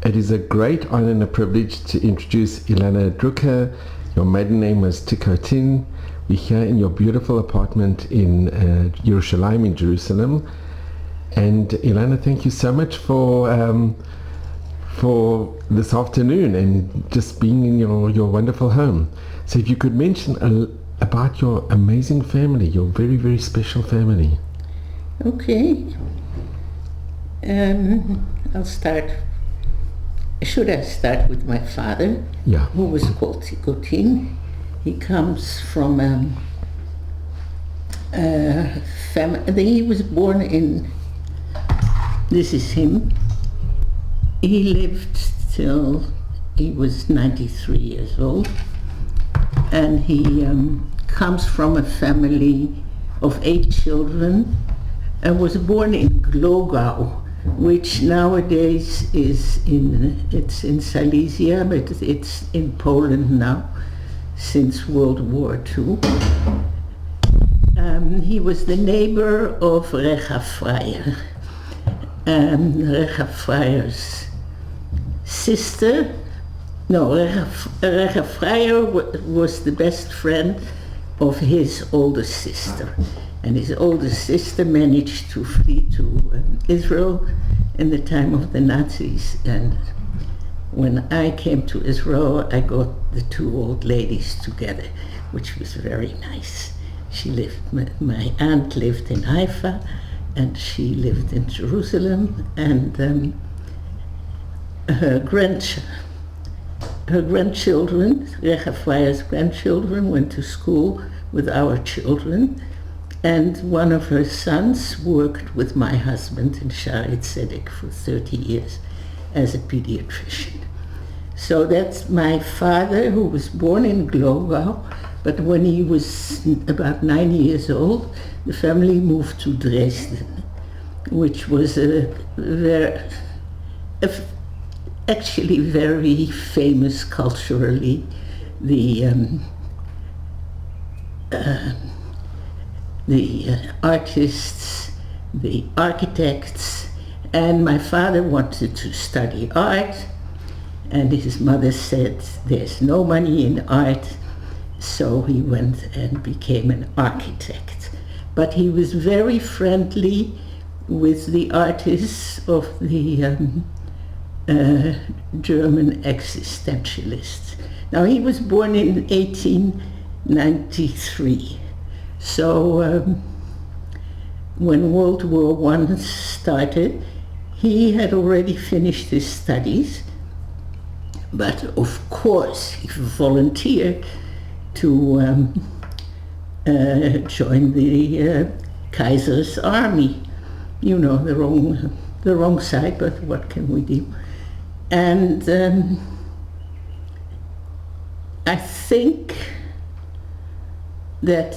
It is a great honor and a privilege to introduce Ilana Drukker. Your maiden name was Tikotin. We're here in your beautiful apartment in Yerushalayim in Jerusalem. And Ilana, thank you so much for this afternoon and just being in your wonderful home. So if you could mention about your amazing family, your very, very special family. Okay. I'll start. Should I start with my father? Yeah. Who was called Tikotin. He comes from a family. He was born in. This is him. He lived till he was 93 years old, and he comes from a family of 8 children, and was born in Glogau, which nowadays is in Silesia, but it's in Poland now since World War II. He was the neighbor of Recha Freier. Recha Freier's sister, Recha Freier was the best friend of his older sister. And his older sister managed to flee to Israel in the time of the Nazis. And when I came to Israel, I got the 2 old ladies together, which was very nice. My aunt lived in Haifa, and she lived in Jerusalem, and her grandchildren, Recha Freier's grandchildren, went to school with our children. And one of her sons worked with my husband in Shaare Zedek for 30 years as a pediatrician. So that's my father, who was born in Glogau, but when he was about 9 years old, the family moved to Dresden, which was actually very famous culturally. The artists, the architects, and my father wanted to study art, and his mother said there's no money in art, so he went and became an architect. But he was very friendly with the artists of the German existentialists. Now, he was born in 1893. So when World War I started, he had already finished his studies, but of course he volunteered to join the Kaiser's army. You know, the wrong side, but what can we do? And I think that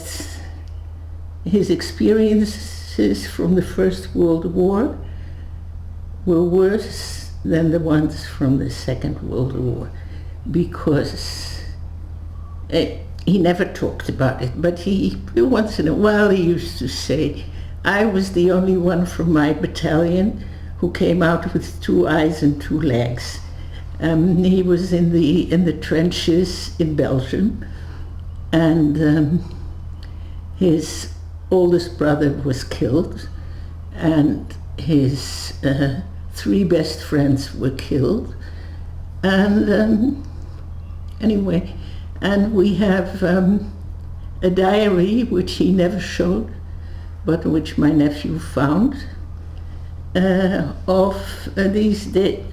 his experiences from the First World War were worse than the ones from the Second World War, because he never talked about it, but he once in a while he used to say, I was the only one from my battalion who came out with 2 eyes and 2 legs. He was in the trenches in Belgium, and his oldest brother was killed, and his 3 best friends were killed. And anyway, and we have a diary which he never showed, but which my nephew found, of these days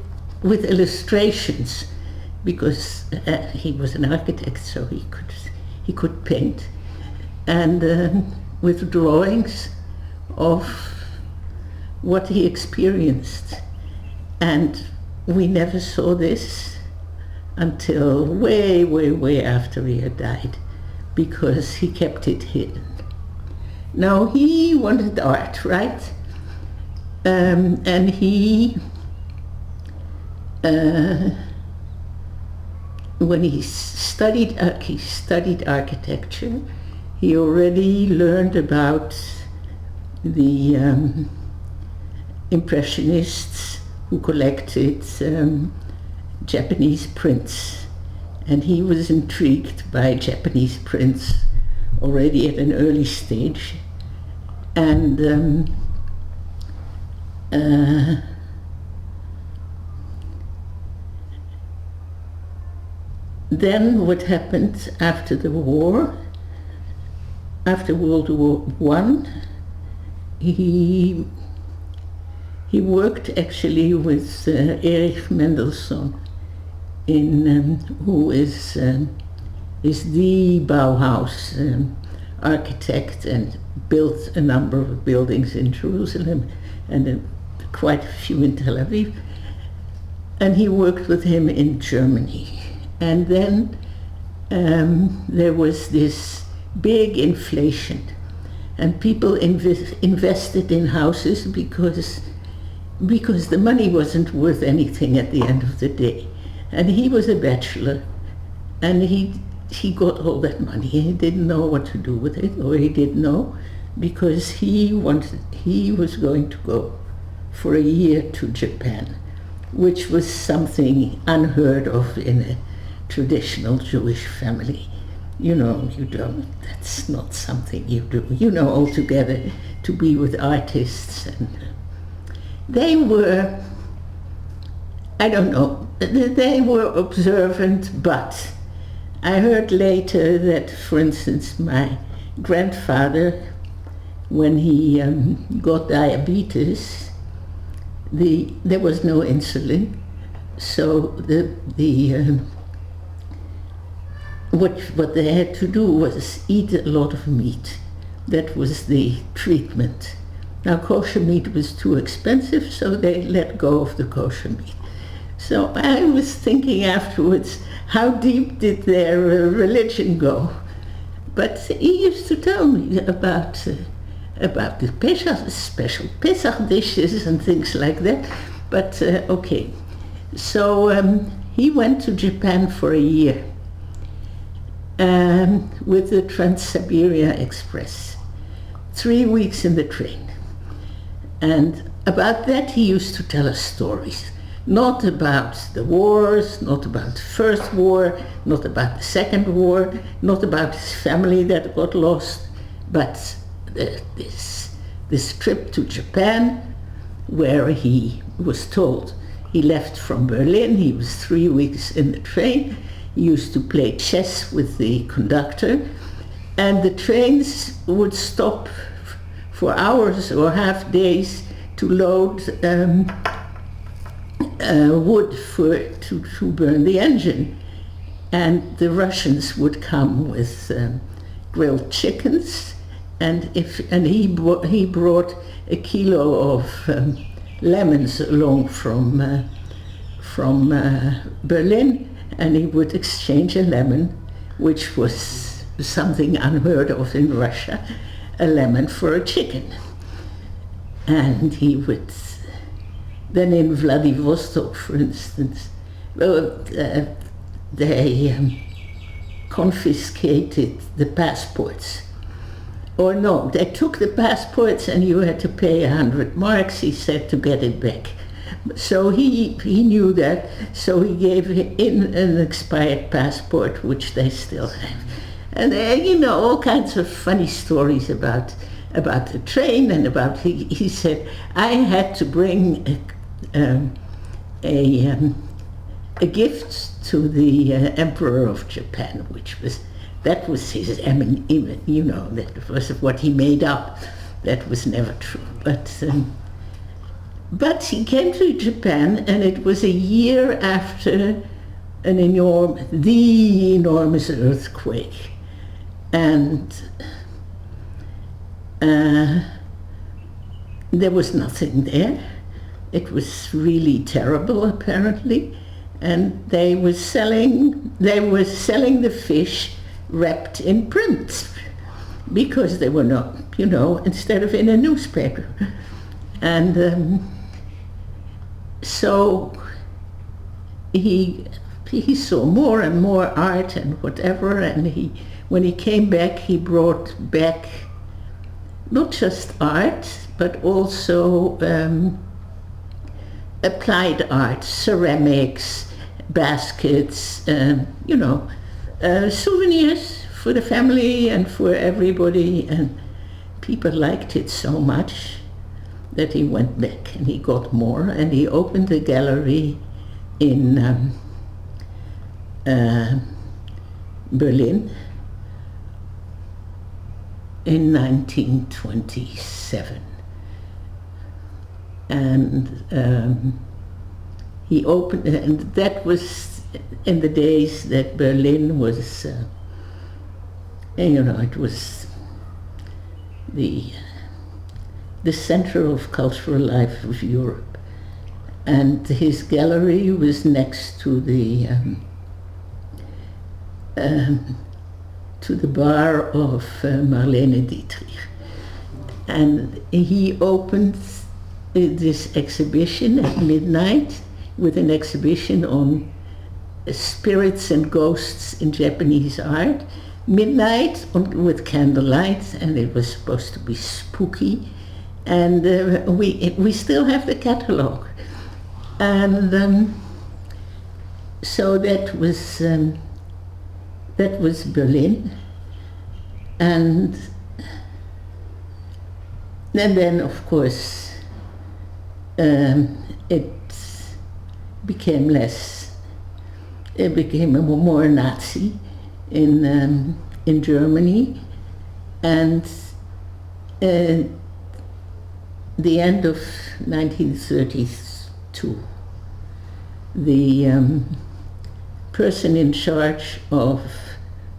with illustrations, because he was an architect, so he could paint, and with drawings of what he experienced. And we never saw this until way, way, way after he had died, because he kept it hidden. Now, he wanted art, right? And he, when he studied architecture, he already learned about the Impressionists who collected Japanese prints, and he was intrigued by Japanese prints already at an early stage. And then what happened after the war, after World War I, he worked actually with Erich Mendelssohn, who is the Bauhaus architect, and built a number of buildings in Jerusalem and quite a few in Tel Aviv. And he worked with him in Germany. And then there was this big inflation, and people invested in houses because the money wasn't worth anything at the end of the day. And he was a bachelor, and he got all that money. He didn't know what to do with it, or he didn't know, because he was going to go for a year to Japan, which was something unheard of in a traditional Jewish family. That's not something you do, altogether, to be with artists. And they were, I don't know, they were observant, but I heard later that, for instance, my grandfather, when he got diabetes, there was no insulin, so what they had to do was eat a lot of meat. That was the treatment. Now, kosher meat was too expensive, so they let go of the kosher meat. So I was thinking afterwards, how deep did their religion go? But he used to tell me about the Pesach, special Pesach dishes and things like that. But okay, so he went to Japan for a year with the Trans-Siberia Express, 3 weeks in the train. And about that he used to tell us stories. Not about the wars, not about the First War, not about the Second War, not about his family that got lost, but this trip to Japan, where he was told, he left from Berlin, he was 3 weeks in the train, he used to play chess with the conductor, and the trains would stop for hours or half days to load wood to burn the engine. And the Russians would come with grilled chickens, and he brought a kilo of lemons along from Berlin, and he would exchange a lemon, which was something unheard of in Russia, a lemon for a chicken. And he would then, in Vladivostok, for instance, they confiscated the passports. Or no, they took the passports and you had to pay 100 marks, he said, to get it back. So he knew that, so he gave in an expired passport, which they still have. And all kinds of funny stories about the train, and about, he said, I had to bring a gift to the Emperor of Japan, that was his, that was what he made up. That was never true. But he came to Japan, and it was a year after the enormous earthquake. And there was nothing there. It was really terrible, apparently. And they were selling the fish wrapped in print, because they were not, instead of in a newspaper. And so he saw more and more art and whatever, and when he came back, he brought back not just art, but also applied art, ceramics, baskets, souvenirs for the family and for everybody, and people liked it so much that he went back and he got more, and he opened a gallery in Berlin in 1927. And he opened, and that was in the days that Berlin was, it was the center of cultural life of Europe. And his gallery was next to the bar of Marlene Dietrich. And he opened this exhibition at midnight with an exhibition on spirits and ghosts in Japanese art. Midnight with candlelight, and it was supposed to be spooky. And we still have the catalog. And so that was Berlin. And then of course it became more Nazi in Germany, and the end of 1932, the person in charge of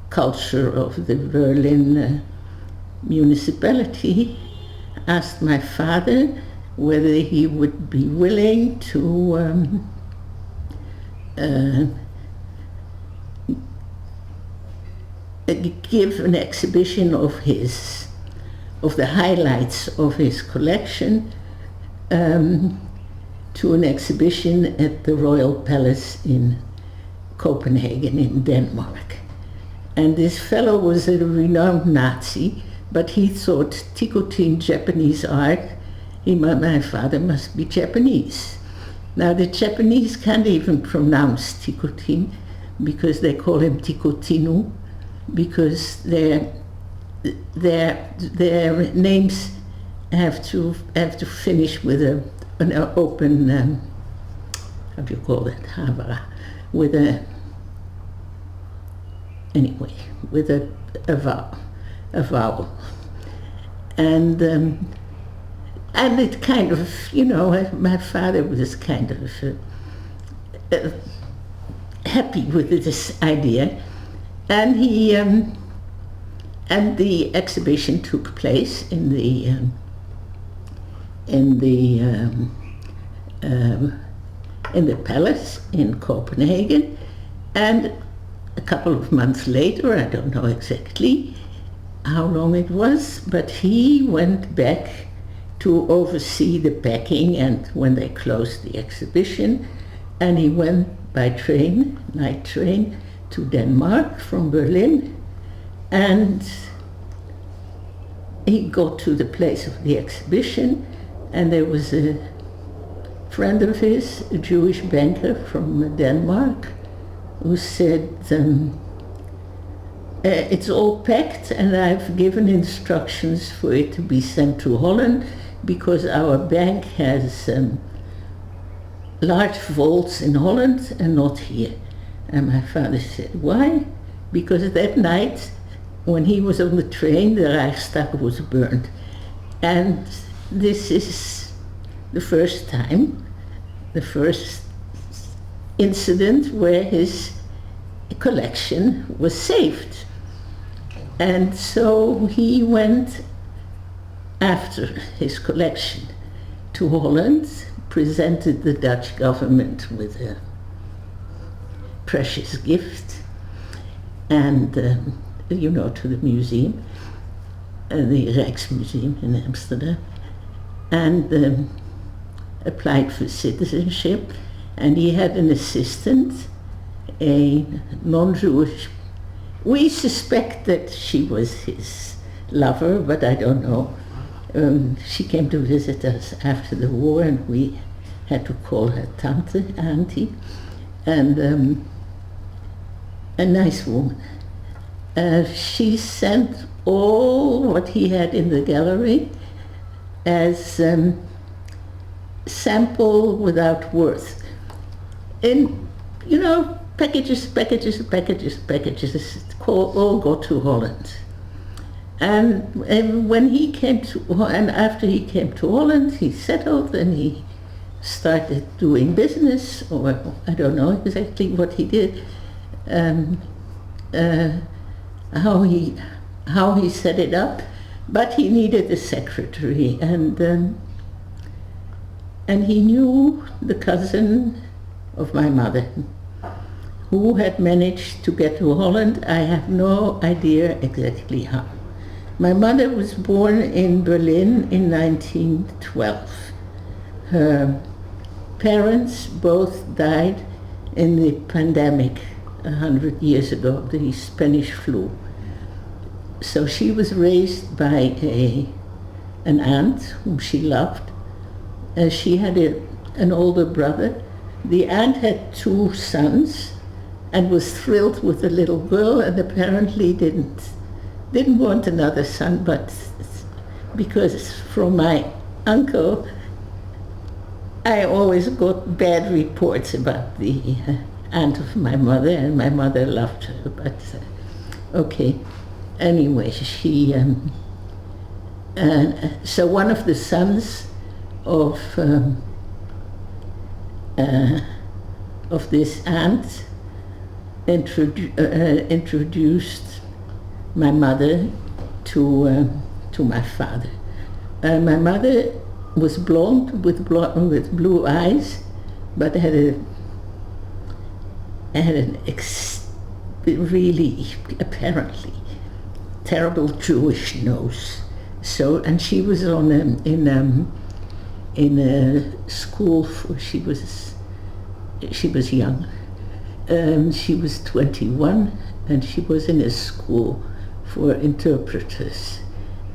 culture of the Berlin municipality asked my father whether he would be willing to give an exhibition of the highlights of his collection to an exhibition at the Royal Palace in Copenhagen in Denmark. And this fellow was a renowned Nazi, but he thought Tikotin Japanese art, my father must be Japanese. Now the Japanese can't even pronounce Tikotin because they call him Tikotinu, because their names have to finish with an open how do you call that, havara, with a vowel, and it kind of, my father was kind of happy with this idea, and he and the exhibition took place in the palace in Copenhagen, and a couple of months later, I don't know exactly how long it was, but he went back to oversee the packing and when they closed the exhibition, and he went by train, night train, to Denmark from Berlin, and he got to the place of the exhibition, and there was a friend of his, a Jewish banker from Denmark, who said, it's all packed and I've given instructions for it to be sent to Holland because our bank has large vaults in Holland and not here. And my father said, why? Because that night, when he was on the train, the Reichstag was burned. And this is the first time, the first incident where his collection was saved. And so he went after his collection to Holland, presented the Dutch government with a precious gift, and to the museum, the Rijksmuseum in Amsterdam, and applied for citizenship. And he had an assistant, a non-Jewish. We suspect that she was his lover, but I don't know. She came to visit us after the war, and we had to call her tante, auntie. and a nice woman. She sent all what he had in the gallery as sample without worth. In, packages, all go to Holland. And when he came to, and after he came to Holland, he settled and he started doing business, or I don't know exactly what he did, how he set it up, but he needed a secretary, and he knew the cousin of my mother, who had managed to get to Holland. I have no idea exactly how. My mother was born in Berlin in 1912. Her parents both died in the pandemic 100 years ago, the Spanish flu. So she was raised by an aunt whom she loved. She had an older brother. The aunt had 2 sons and was thrilled with the little girl, and apparently didn't want another son, but because from my uncle I always got bad reports about the aunt of my mother, and my mother loved her, but okay. Anyway, she so one of the sons of this aunt introduced my mother to my father. My mother was blonde with blue eyes, but had an really apparently terrible Jewish nose. So, and she was in a school for, she was young. She was 21, and she was in a school for interpreters.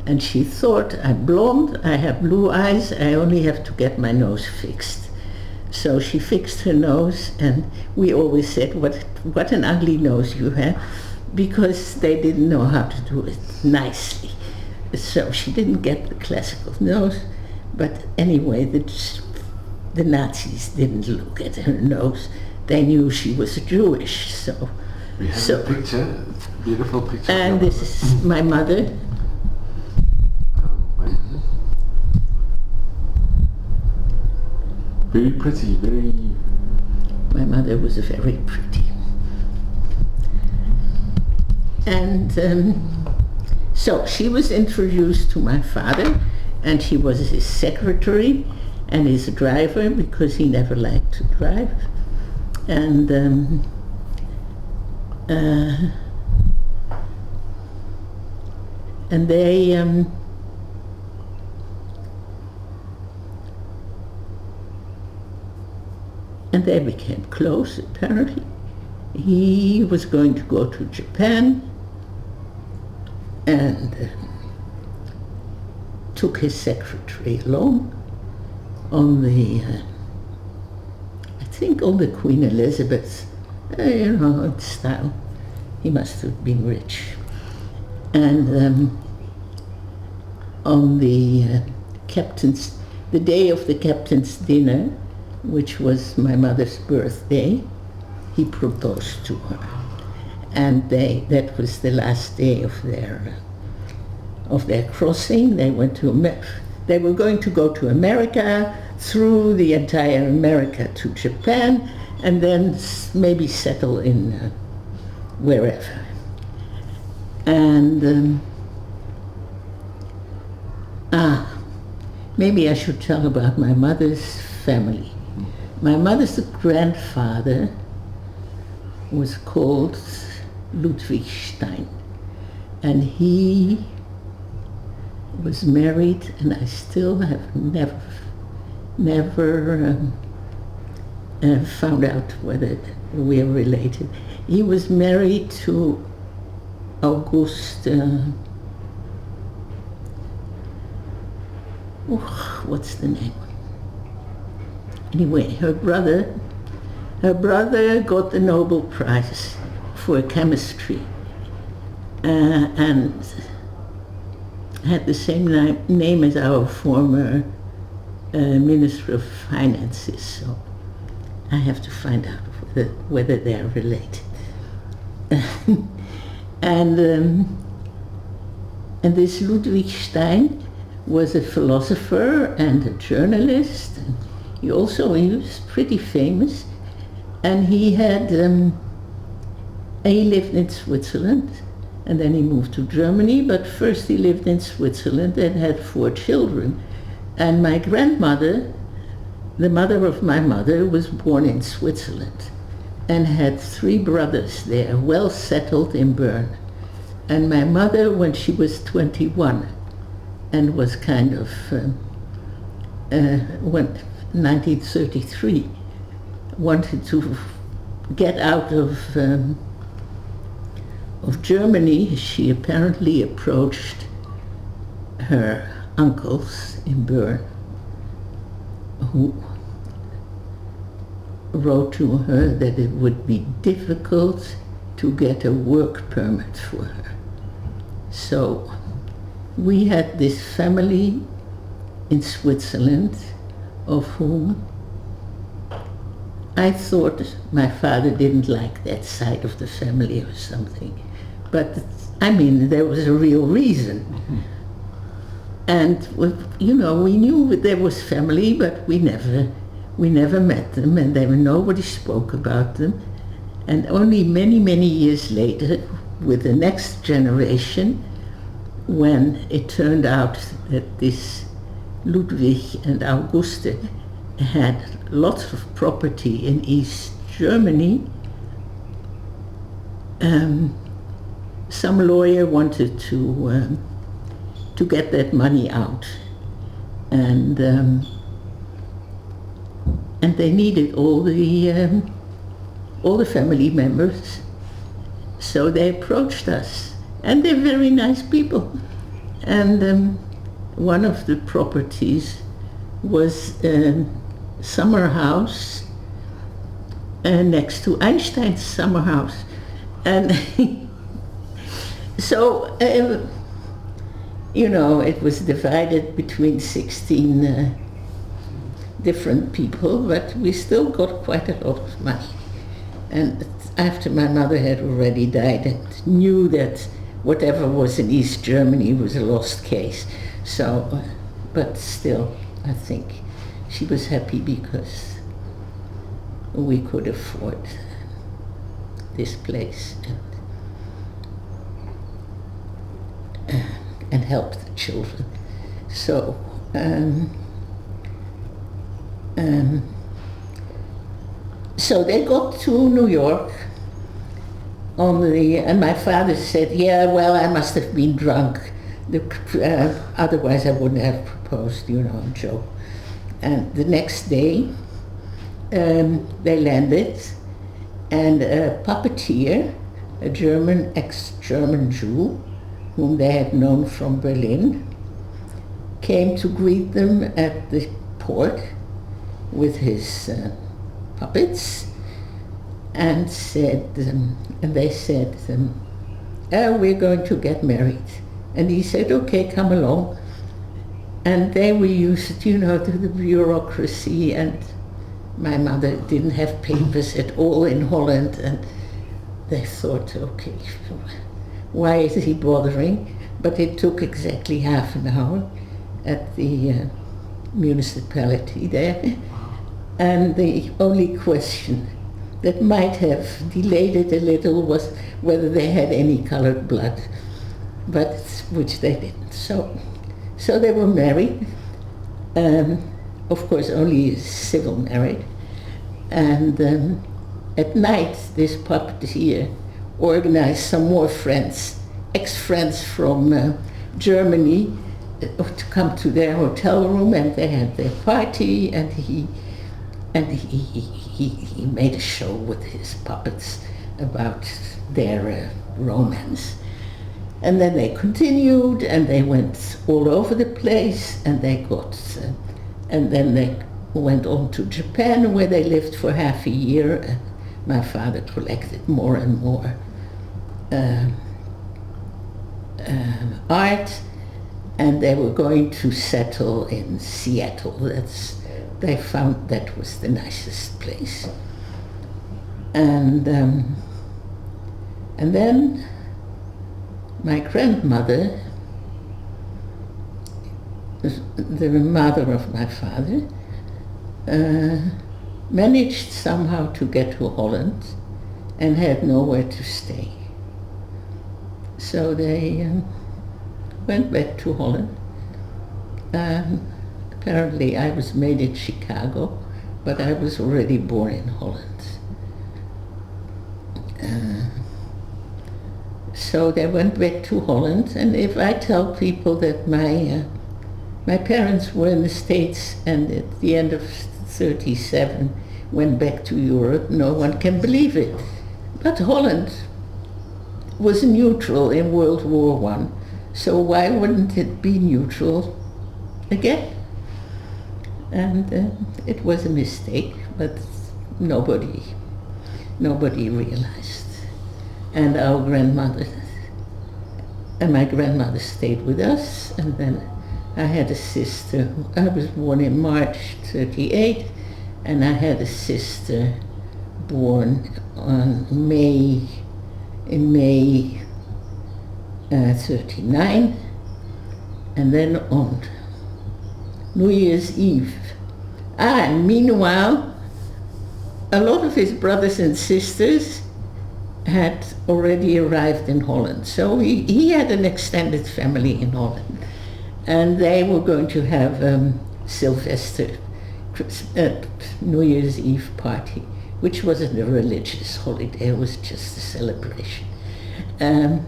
And she thought, I'm blonde, I have blue eyes, I only have to get my nose fixed. So she fixed her nose, and we always said, what an ugly nose you have, because they didn't know how to do it nicely. So she didn't get the classical nose, but anyway, the Nazis didn't look at her nose. They knew she was Jewish, so... We have a picture, beautiful picture. And this is my mother. Very pretty, very... My mother was very pretty. And so she was introduced to my father, and she was his secretary and his driver, because he never liked to drive. And they and they became close, apparently. He was going to go to Japan and took his secretary along on the, I think on the Queen Elizabeth, style. He must have been rich. And on the the day of the captain's dinner, which was my mother's birthday, he proposed to her. And that was the last day of their crossing. They went to they were going to go to America, through the entire America to Japan, and then maybe settle in wherever. And maybe I should tell about my mother's family. My mother's grandfather was called Ludwig Stein, and he was married, and I still have never found out whether we're related. He was married to August, what's the name? Anyway, her brother Her brother got the Nobel Prize for chemistry and had the same name as our former Minister of Finances, so I have to find out whether they're related. And this Ludwig Stein was a philosopher and a journalist. He was pretty famous, and he lived in Switzerland, and then he moved to Germany, but first he lived in Switzerland and had 4 children. And my grandmother, the mother of my mother, was born in Switzerland and had 3 brothers there, well settled in Bern. And my mother, when she was 21 and was kind of, went 1933, wanted to get out of Germany, she apparently approached her uncles in Bern, who wrote to her that it would be difficult to get a work permit for her. So we had this family in Switzerland of whom I thought my father didn't like that side of the family or something. But I mean, there was a real reason. And we knew there was family, but we never met them, and nobody spoke about them. And only many, many years later, with the next generation, when it turned out that this Ludwig and Auguste had lots of property in East Germany, some lawyer wanted to get that money out, and they needed all the family members, so they approached us, and they're very nice people. And one of the properties was a summer house next to Einstein's summer house, and so it was divided between 16 different people, but we still got quite a lot of money. And after my mother had already died and knew that whatever was in East Germany was a lost case, so, but still, I think she was happy because we could afford this place and help the children. So, so they got to New York and my father said, yeah, well, I must have been drunk. Otherwise I wouldn't have proposed, a joke. And the next day, they landed, and a puppeteer, a ex-German Jew, whom they had known from Berlin, came to greet them at the port with his puppets, and they said, we're going to get married. And he said, okay, come along. And they were used, to the bureaucracy, and my mother didn't have papers at all in Holland, and they thought, okay, why is he bothering? But it took exactly half an hour at the municipality there. And the only question that might have delayed it a little was whether they had any colored blood, but which they didn't. So they were married, of course only civil married, and at night this puppeteer organized some more friends, ex-friends from Germany, to come to their hotel room, and they had their party, and he made a show with his puppets about their romance. And then they continued, and they went all over the place, and they got, and then they went on to Japan, where they lived for half a year, and my father collected more and more art, and they were going to settle in Seattle. They found that was the nicest place. And then my grandmother, the mother of my father, managed somehow to get to Holland and had nowhere to stay. So they went back to Holland. Apparently I was made in Chicago, but I was already born in Holland. So they went back to Holland, and if I tell people that my parents were in the States and at the end of 1937 went back to Europe, no one can believe it. But Holland was neutral in World War I, so why wouldn't it be neutral again? And it was a mistake, but nobody realized. And our grandmother and my grandmother stayed with us, and then I had a sister. I was born in March 1938, and I had a sister born in May 1939, and then on New Year's Eve. And meanwhile, a lot of his brothers and sisters had already arrived in Holland. So he had an extended family in Holland. And they were going to have Sylvester, New Year's Eve party, which wasn't a religious holiday, it was just a celebration. And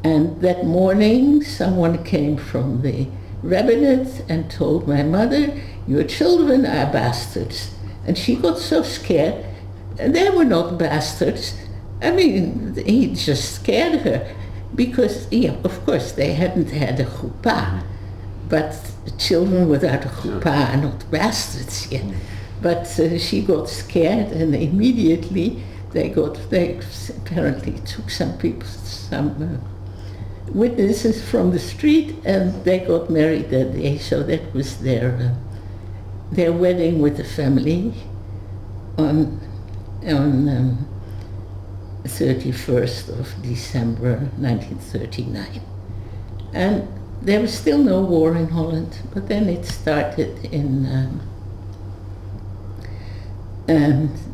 that morning, someone came from the rabbinate and told my mother, "Your children are bastards." And she got so scared. They were not bastards. I mean, he just scared her. Because, yeah, of course, they hadn't had a chuppah, but children without a chuppah are not bastards yet. But she got scared, and immediately they apparently took some witnesses from the street, and they got married that day. So that was their wedding with the family on 31st of December 1939. And there was still no war in Holland, but then it started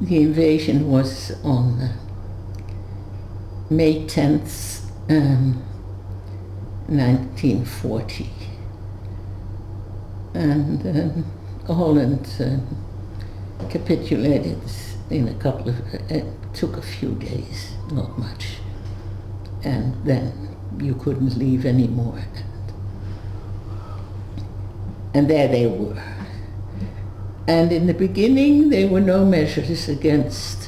the invasion was on May 10th, 1940. And Holland capitulated in took a few days, not much, and then you couldn't leave anymore. And there they were. And in the beginning, there were no measures against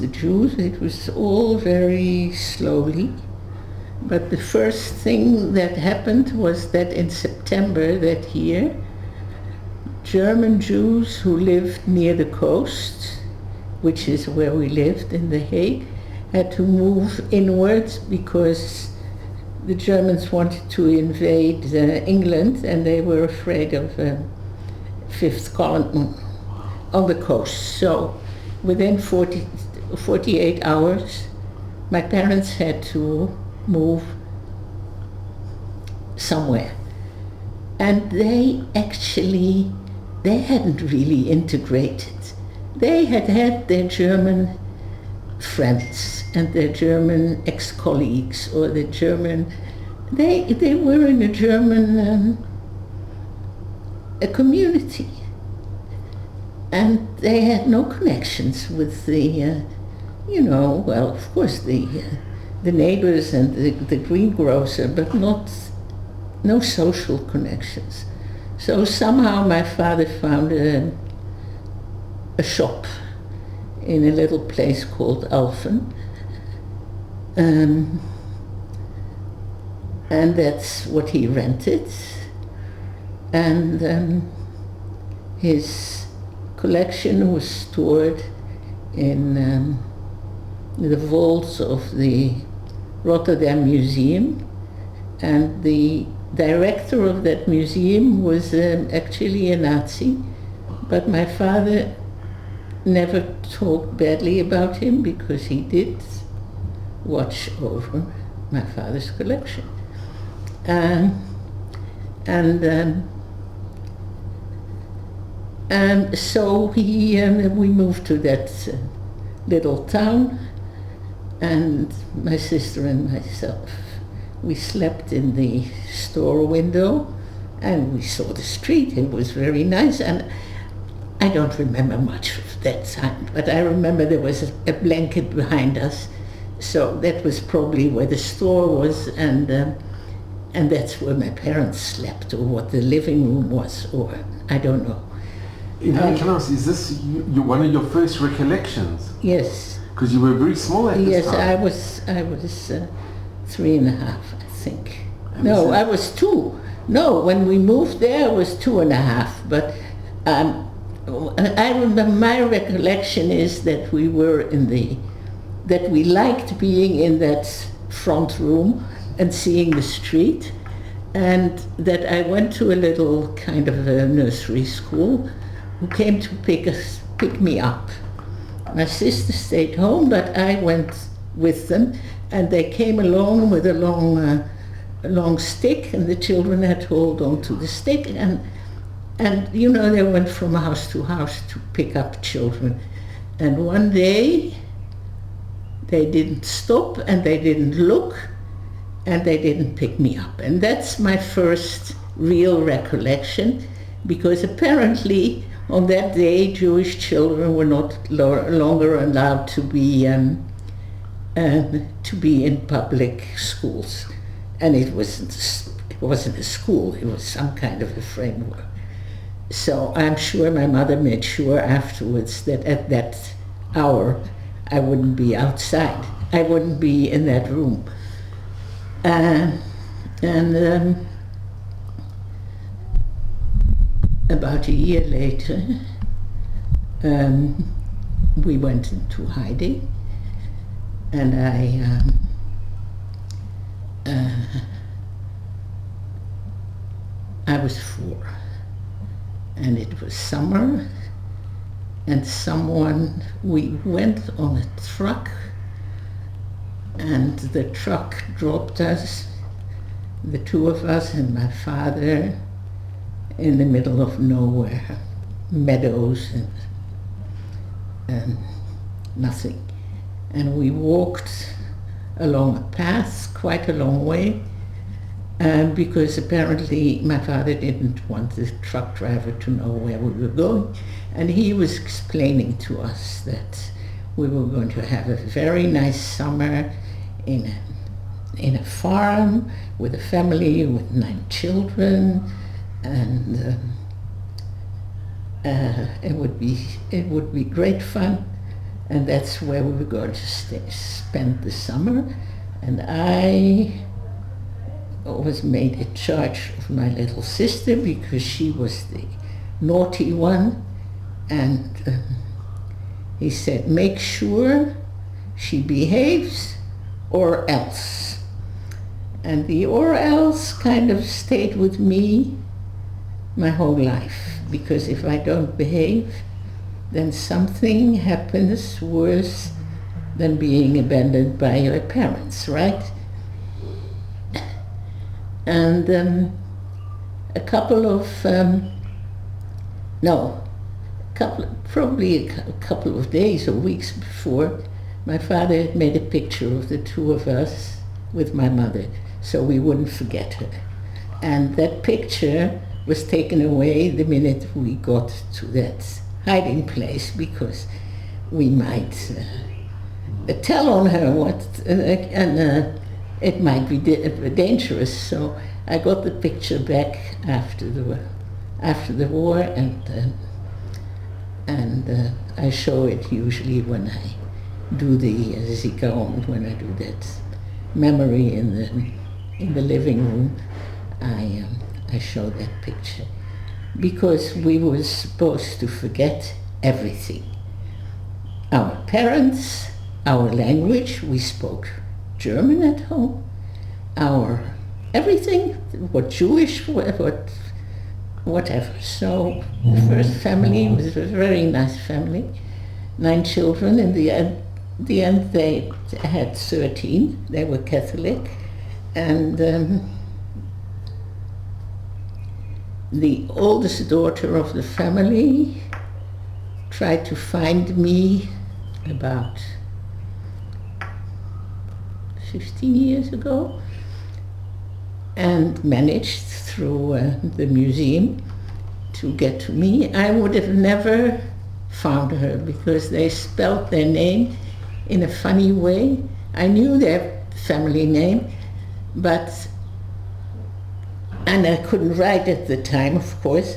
the Jews. It was all very slowly. But the first thing that happened was that in September that year, German Jews who lived near the coast, which is where we lived in The Hague, had to move inwards because the Germans wanted to invade England, and they were afraid of fifth colony on the coast. So within 48 hours, my parents had to move somewhere. And they hadn't really integrated. They had their German friends and their German ex-colleagues, or the German, they were in a German a community. And they had no connections with the, well, of course the neighbors and the greengrocer, but no social connections. So somehow my father found a shop in a little place called Alphen. And that's what he rented. And his collection was stored in the vaults of the Rotterdam Museum, and the director of that museum was actually a Nazi, but my father never talked badly about him because he did watch over my father's collection. So we moved to that little town, and my sister and myself, we slept in the store window and we saw the street. It was very nice, and I don't remember much of that time, but I remember there was a blanket behind us, so that was probably where the store was, and that's where my parents slept, or what the living room was, or I don't know. Ilana, can I ask, is this one of your first recollections? Yes. Because you were very small at this time. Yes, I was 3.5, I think. No, I was 2. No, when we moved there, I was 2.5. But I remember, my recollection is that we were that we liked being in that front room and seeing the street, and that I went to a little kind of a nursery school who came to pick me up. My sister stayed home, but I went with them, and they came along with a long stick, and the children had to hold on to the stick, and they went from house to house to pick up children. And one day they didn't stop, and they didn't look, and they didn't pick me up. And that's my first real recollection, because apparently on that day Jewish children were not longer allowed to be in public schools. And it wasn't a school, it was some kind of a framework. So I'm sure my mother made sure afterwards that at that hour I wouldn't be outside. I wouldn't be in that room. About a year later, we went into hiding, and I was 4, and it was summer, and we went on a truck, and the truck dropped us, the 2 of us and my father, in the middle of nowhere, meadows and nothing. And we walked along a path quite a long way, because apparently my father didn't want the truck driver to know where we were going, and he was explaining to us that we were going to have a very nice summer in a farm with a family with 9 children, and it would be great fun, and that's where we were going to spend the summer. And I was made in charge of my little sister because she was the naughty one, and he said, make sure she behaves or else. And the or else kind of stayed with me my whole life, because if I don't behave, then something happens worse than being abandoned by your parents, right? And probably a couple of days or weeks before, my father had made a picture of the 2 of us with my mother, so we wouldn't forget her. And that picture was taken away the minute we got to that hiding place, because we might tell on her and it might be dangerous. So I got the picture back after the war, and I show it usually when I do the zikaron, when I do that memory in the living room. I show that picture. because we were supposed to forget everything. Our parents, our language, we spoke German at home, our everything, what Jewish, whatever. So the first family was a very nice family, 9 children. In the end they had 13, they were Catholic, and the oldest daughter of the family tried to find me about 15 years ago, and managed through the museum to get to me. I would have never found her because they spelled their name in a funny way. I knew their family name, and I couldn't write at the time, of course,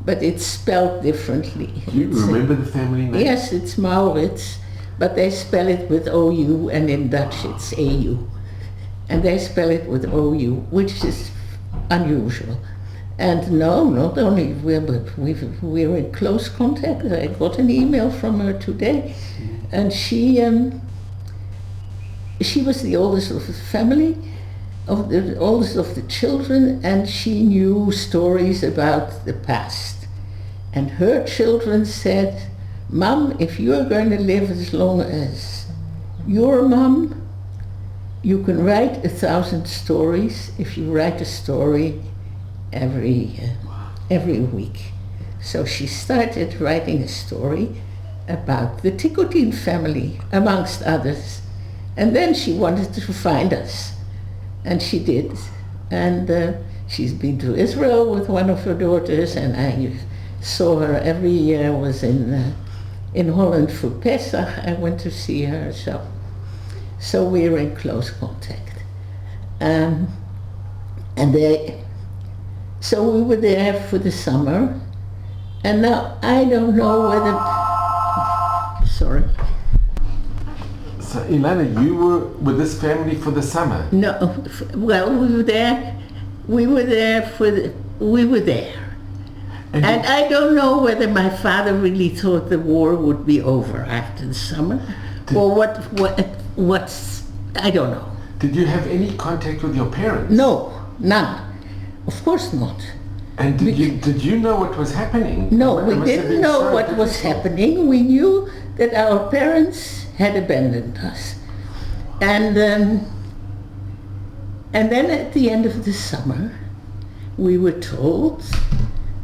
but it's spelled differently. Do you remember the family name? Yes, it's Maurits, but they spell it with O-U, and in Dutch it's A-U. And they spell it with O-U, which is unusual. And no, not only, but we're in close contact. I got an email from her today, and she was the oldest of the family, the oldest of the children, and she knew stories about the past. And her children said, "Mom, if you're going to live as long as your mom, you can write 1,000 stories if you write a story every week." So she started writing a story about the Tikotin family, amongst others. And then she wanted to find us. And she did. And she's been to Israel with one of her daughters, and I saw her every year. I was in Holland for Pesach. I went to see her, so we're in close contact. So we were there for the summer, and now I don't know whether, sorry. So Ilana, you were with this family for the summer? No, well, we were there. We were there. And I don't know whether my father really thought the war would be over after the summer, or what's, I don't know. Did you have any contact with your parents? No, none. Of course not. And did you know what was happening? No, we didn't know what was happening. We knew that our parents had abandoned us. And then at the end of the summer, we were told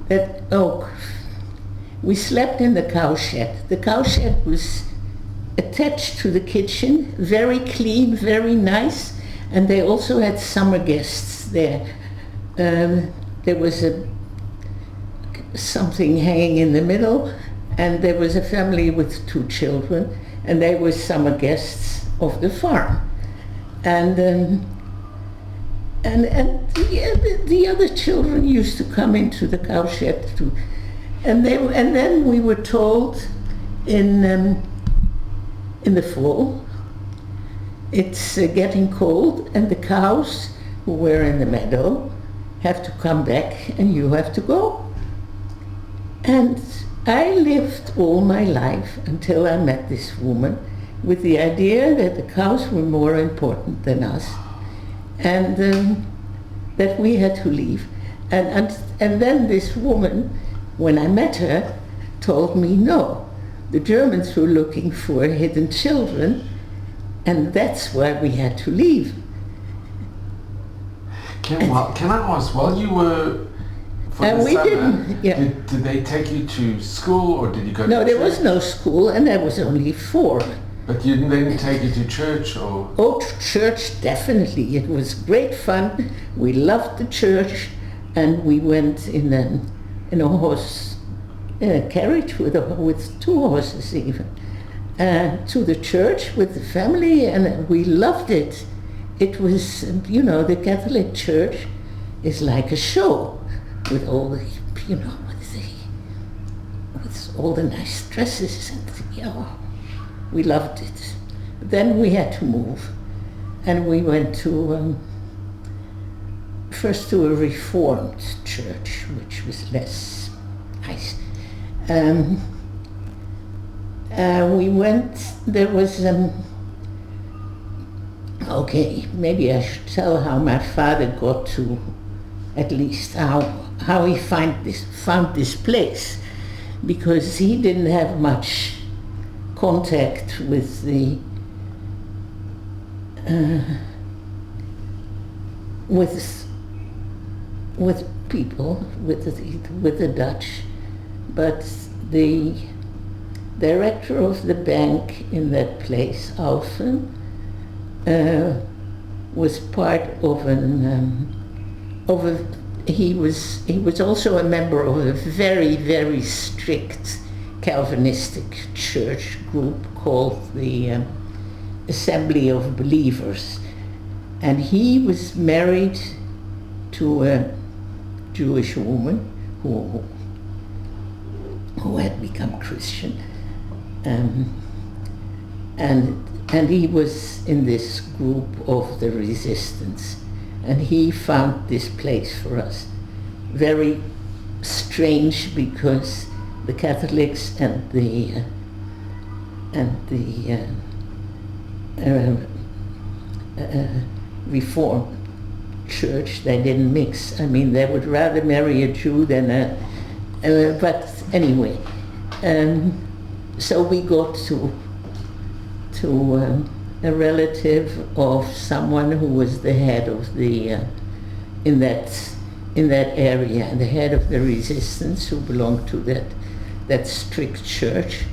that, we slept in the cow shed. The cow shed was attached to the kitchen, very clean, very nice, and they also had summer guests there. There was something hanging in the middle, and there was a family with 2 children, and they were summer guests of the farm. And the other children used to come into the cow shed too. And then we were told in the fall, it's getting cold, and the cows who were in the meadow have to come back, and you have to go. And I lived all my life until I met this woman with the idea that the cows were more important than us, and that we had to leave. And then this woman, when I met her, told me, no, the Germans were looking for hidden children, and that's why we had to leave. Can I ask, while you were for the summer, did they take you to school, or did you go to church? No, there was no school, and I was only 4. But you didn't take you to church, or? Oh, to church, definitely. It was great fun. We loved the church, and we went in a carriage with 2 horses even, to the church with the family, and we loved it. It was, the Catholic Church is like a show with all the, with all the nice dresses, and we loved it. Then we had to move, and we went to first to a Reformed church, which was less nice. We went, there was, okay, maybe I should tell how my father got to, at least how he found this place, because he didn't have much contact with the with people, with the Dutch, but the director of the bank in that place, Alphen, was part of he was also a member of a very, very strict Calvinistic church group called the Assembly of Believers, and he was married to a Jewish woman who had become Christian, and he was in this group of the resistance, and he found this place for us very strange, because the Catholics and the Reformed Church, they didn't mix. I mean, they would rather marry a Jew than but anyway, so we got to a relative of someone who was the head of the in that area, the head of the resistance, who belonged to that strict church,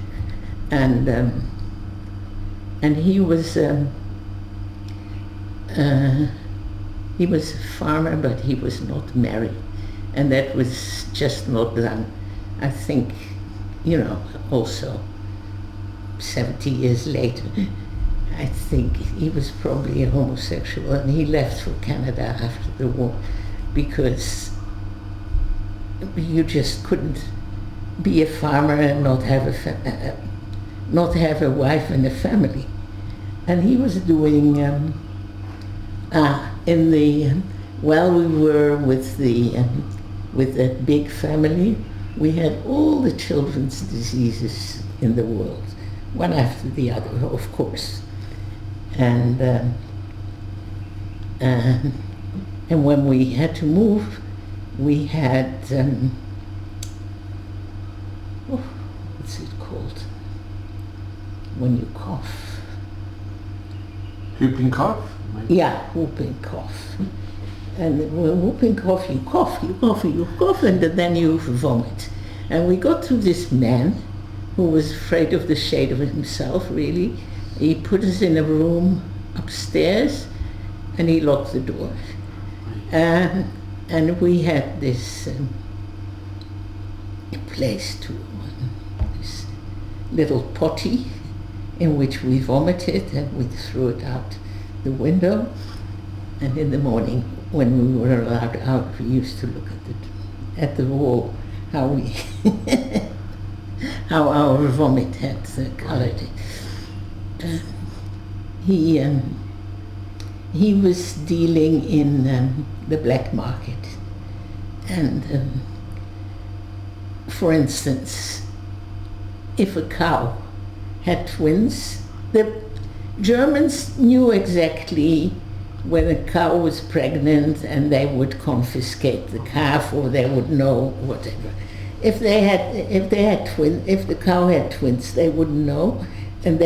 and he was a farmer, but he was not married, and that was just not done. I think, also 70 years later, I think he was probably a homosexual, and he left for Canada after the war, because you just couldn't be a farmer and not have a wife and a family. And he was doing while we were with that big family, we had all the children's diseases in the world, one after the other, of course. And when we had to move, we had what's it called when you cough? Whooping cough? Yeah, whooping cough. And when whooping cough, you cough, and then you vomit. And we got to this man who was afraid of the shade of himself, really. He put us in a room upstairs, and he locked the door. And we had this place this little potty in which we vomited, and we threw it out the window. And in the morning, when we were allowed out, we used to look at the wall, how we how our vomit had colored it. He was dealing in the black market, and for instance, if a cow had twins, the Germans knew exactly when a cow was pregnant, and they would confiscate the calf, or they would know whatever. If the cow had twins, they wouldn't know, and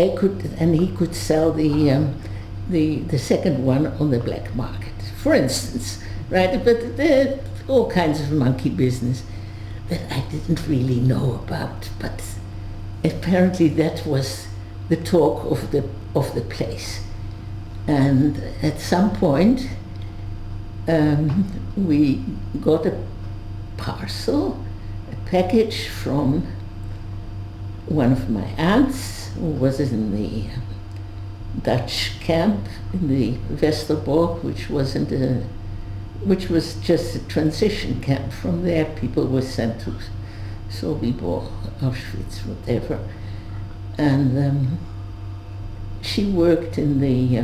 he could sell the second one on the black market, for instance, right? But there are all kinds of monkey business that I didn't really know about, but apparently that was the talk of the place. And at some point, we got a package from one of my aunts, who was in the Dutch camp in the Westerbork, which was just a transition camp. From there, people were sent to Sobibor, Auschwitz, whatever. And she worked in the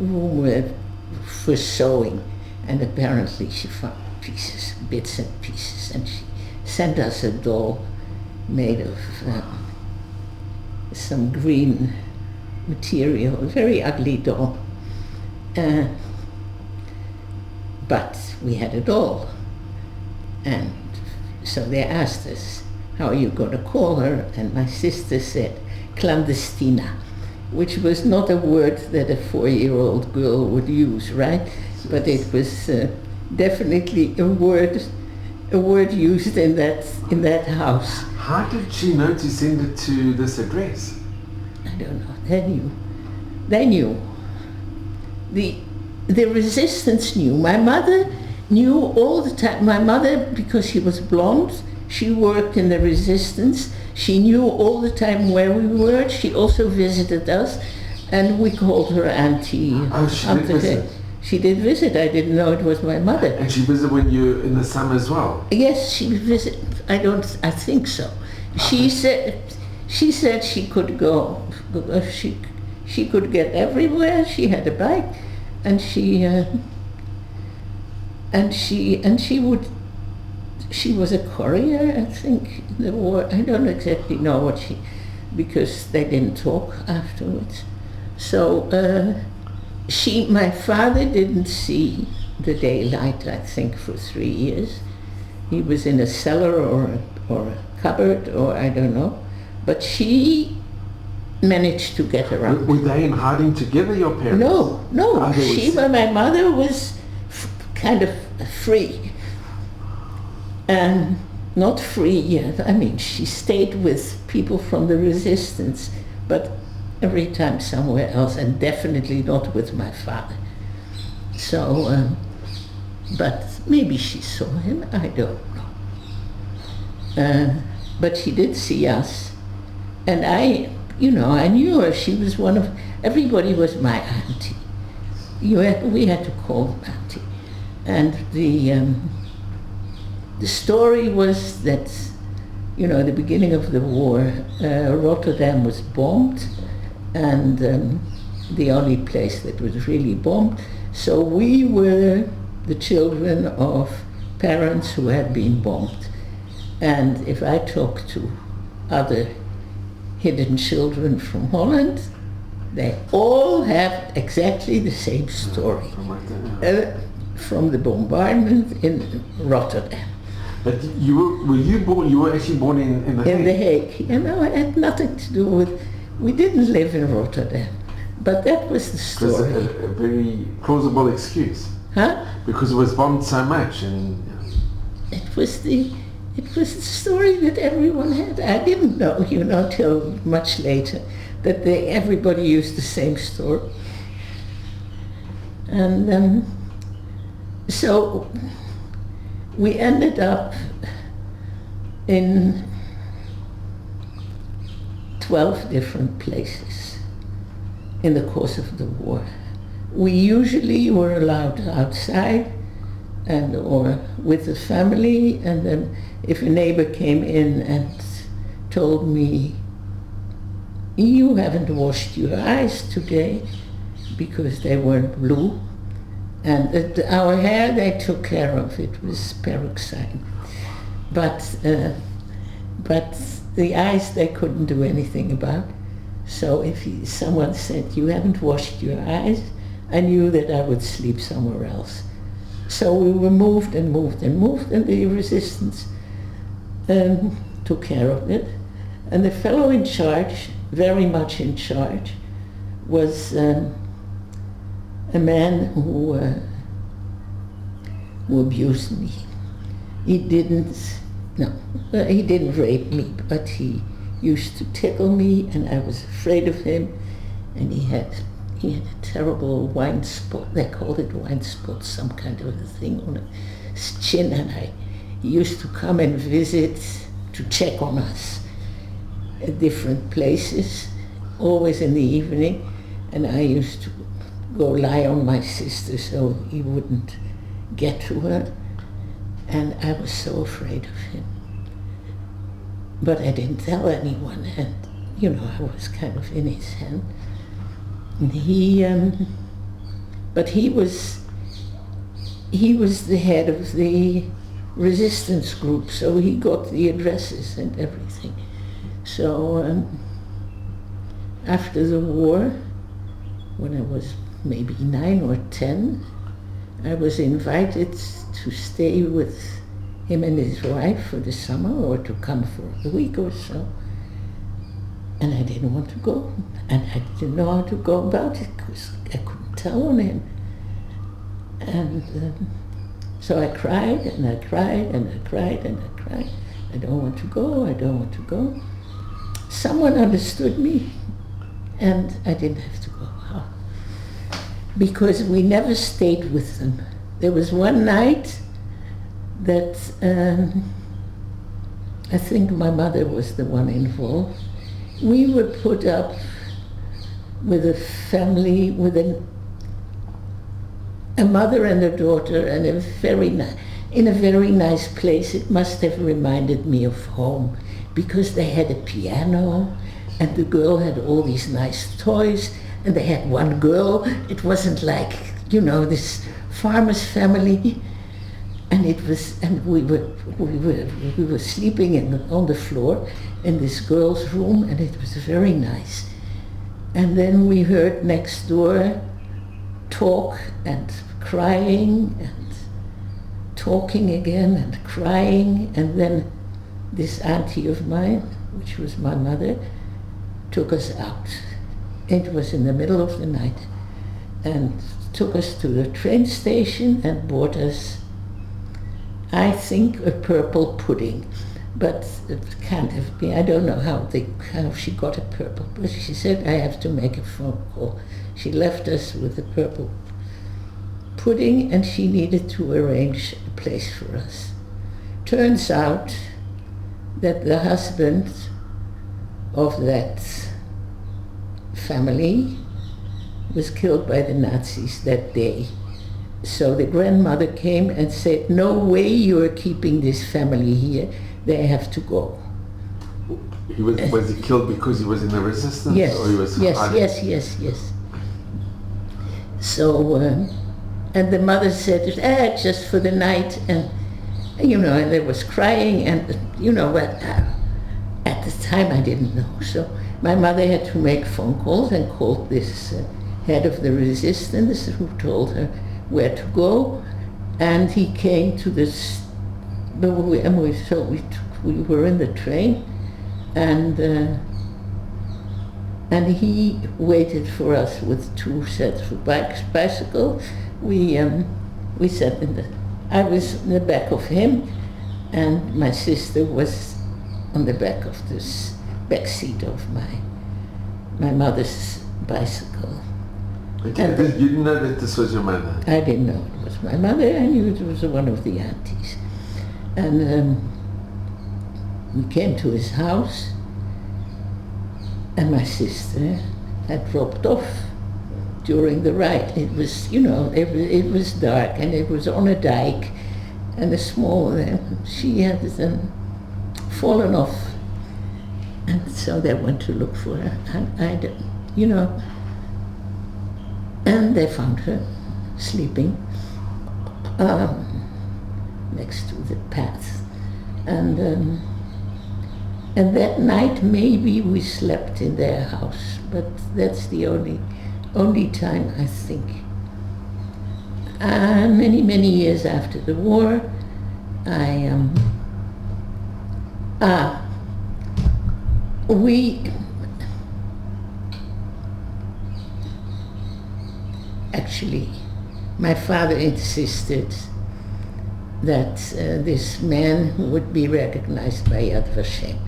room for sewing, And apparently she found pieces, bits and pieces, and she sent us a doll made of some green material, a very ugly doll. But we had a doll. And so they asked us, how are you going to call her? And my sister said, clandestina, which was not a word that a 4-year-old girl would use, right? But it was definitely a word used in that house. How did she know to send it to this address? I don't know. They knew. The resistance knew. My mother knew all the time. My mother, because she was blonde, she worked in the resistance. She knew all the time where we were. She also visited us, and we called her Auntie. Oh, she did visit? She did visit. I didn't know it was my mother. And she visited when you in the summer as well? Yes, she visited. I think so. She said she could go. She could get everywhere. She had a bike, and she would. She was a courier, I think, in the war. I don't exactly know because they didn't talk afterwards. So my father didn't see the daylight, I think, for 3 years. He was in a cellar or a cupboard, or I don't know. But she managed to get around. Were they in hiding together, your parents? No. My mother was kind of free. And not free yet. I mean, she stayed with people from the resistance, but every time somewhere else, and definitely not with my father. So, but maybe she saw him, I don't know. But she did see us, and I knew her. She was everybody was my auntie. We had to call them auntie. And the story was that, at the beginning of the war, Rotterdam was bombed, and the only place that was really bombed. So we were the children of parents who had been bombed. And if I talk to other hidden children from Holland, they all have exactly the same story from the bombardment in Rotterdam. But were you born? You were actually born in The Hague? In The Hague. It had nothing to do with. We didn't live in Rotterdam, but that was the story. It was a very plausible excuse. Huh? Because it was bombed so much, and it was the story that everyone had. I didn't know, till much later, that everybody used the same story. And so we ended up in 12 different places in the course of the war. We usually were allowed outside or with the family, and then if a neighbor came in and told me, you haven't washed your eyes today because they weren't blue, and our hair they took care of, it was peroxide. But the eyes they couldn't do anything about. So if someone said, you haven't washed your eyes, I knew that I would sleep somewhere else. So we were moved and moved and moved, and the resistance took care of it. And the fellow in charge, very much in charge, was a man who abused me. He didn't rape me, but he used to tickle me, and I was afraid of him. And he had a terrible wine spot. They called it wine spot, some kind of a thing on his chin. And he used to come and visit to check on us at different places, always in the evening. And I used to go lie on my sister so he wouldn't get to her. And I was so afraid of him. But I didn't tell anyone, and I was kind of in his hand. And he he was the head of the resistance group, so he got the addresses and everything. So after the war, when I was maybe 9 or 10, I was invited to stay with him and his wife for the summer, or to come for a week or so. And I didn't want to go, and I didn't know how to go about it because I couldn't tell on him. And so I cried and I cried and I cried and I cried. I don't want to go, I don't want to go. Someone understood me, and I didn't have to go out because we never stayed with them. There was one night that I think my mother was the one involved. We were put up with a family, with a mother and a daughter, and in a very nice place. It must have reminded me of home, because they had a piano, and the girl had all these nice toys, and they had one girl. It wasn't like, this farmer's family. And we were sleeping on the floor in this girl's room, and it was very nice. And then we heard next door talk and crying and talking again and crying, and then this auntie of mine, which was my mother, took us out. It was in the middle of the night, and took us to the train station and bought us, I think, a purple pudding, but it can't have been. I don't know how she got a purple, but she said, I have to make a phone call. She left us with the purple pudding, and she needed to arrange a place for us. Turns out that the husband of that family was killed by the Nazis that day. So the grandmother came and said, no way you are keeping this family here, they have to go. Was he killed because he was in the resistance? Yes, or he was yes. So, and the mother said, just for the night, and and there was crying, and but at the time I didn't know. So my mother had to make phone calls and called this head of the resistance, who told her where to go, and he came to this. We were in the train, and he waited for us with 2 sets of bicycles. We sat I was in the back of him, and my sister was on the back of this back seat of my mother's bicycle. Okay. You didn't know that this was your mother? I didn't know it was my mother. I knew it was one of the aunties. And we came to his house, and my sister had dropped off during the ride. It was, it was dark, and it was on a dike, and she had fallen off. And so they went to look for her, and and they found her sleeping next to the path. And that night maybe we slept in their house, but that's the only time, I think. Many years after the war, actually, my father insisted that this man would be recognized by Yad Vashem,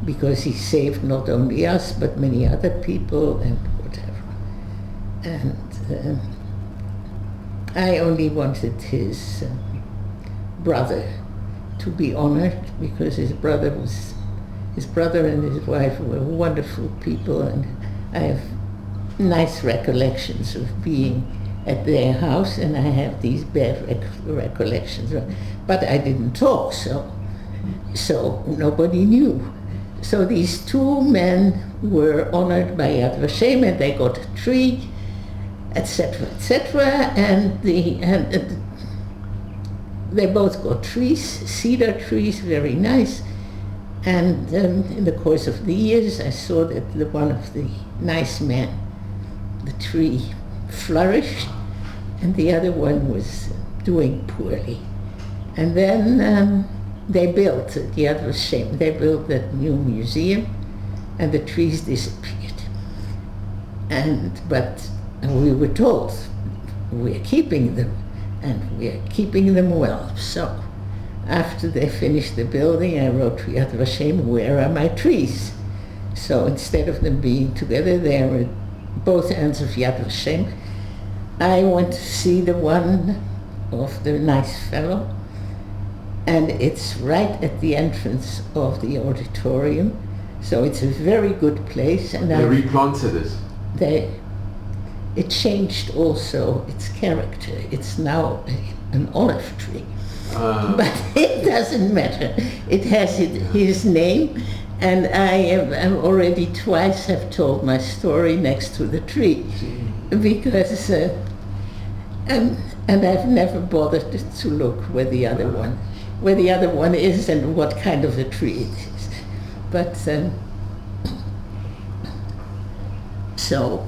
because he saved not only us, but many other people and whatever. And I only wanted his brother to be honored, because his brother and his wife were wonderful people, and I have nice recollections of being at their house, and I have these bad recollections. But I didn't talk, so nobody knew. So these 2 men were honored by Yad Vashem, and they got a tree, etc., etc. And they both got trees, cedar trees, very nice. And in the course of the years, I saw that one of the nice men, the tree flourished, and the other one was doing poorly. And then they built the Yad Vashem. They built that new museum, and the trees disappeared. But we were told we're keeping them, and we're keeping them well. So after they finished the building, I wrote to Yad Vashem, where are my trees? So instead of them being together, they were at both ends of Yad Vashem. I went to see the one of the nice fellow, and it's right at the entrance of the auditorium. So it's a very good place. And they replanted it. It changed also its character. It's now an olive tree. But it doesn't matter. It has his name, and I already twice have told my story next to the tree, because and I've never bothered to look where the other one is and what kind of a tree it is. But so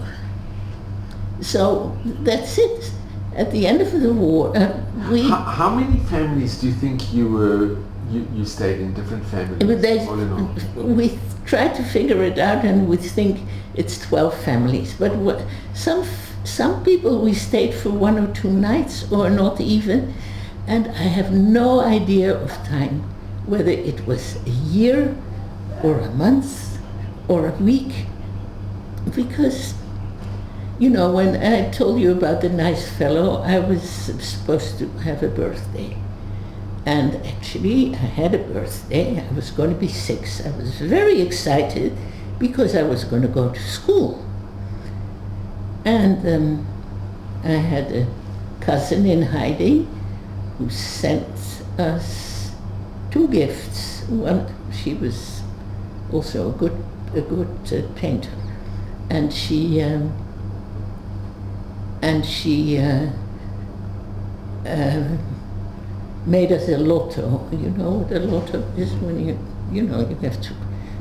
that's it. At the end of the war, How many families do you think you stayed in? Different families? All in all? We tried to figure it out, and we think it's 12 families. But some people we stayed for 1 or 2 nights, or not even, and I have no idea of time, whether it was a year, or a month, or a week, because, you know, when I told you about the nice fellow, I was supposed to have a birthday. And actually, I had a birthday. I was going to be 6. I was very excited because I was going to go to school. And I had a cousin in hiding who sent us 2 gifts. One, she was also a good painter, and she made us a lotto. You know what a lotto is? When you have to.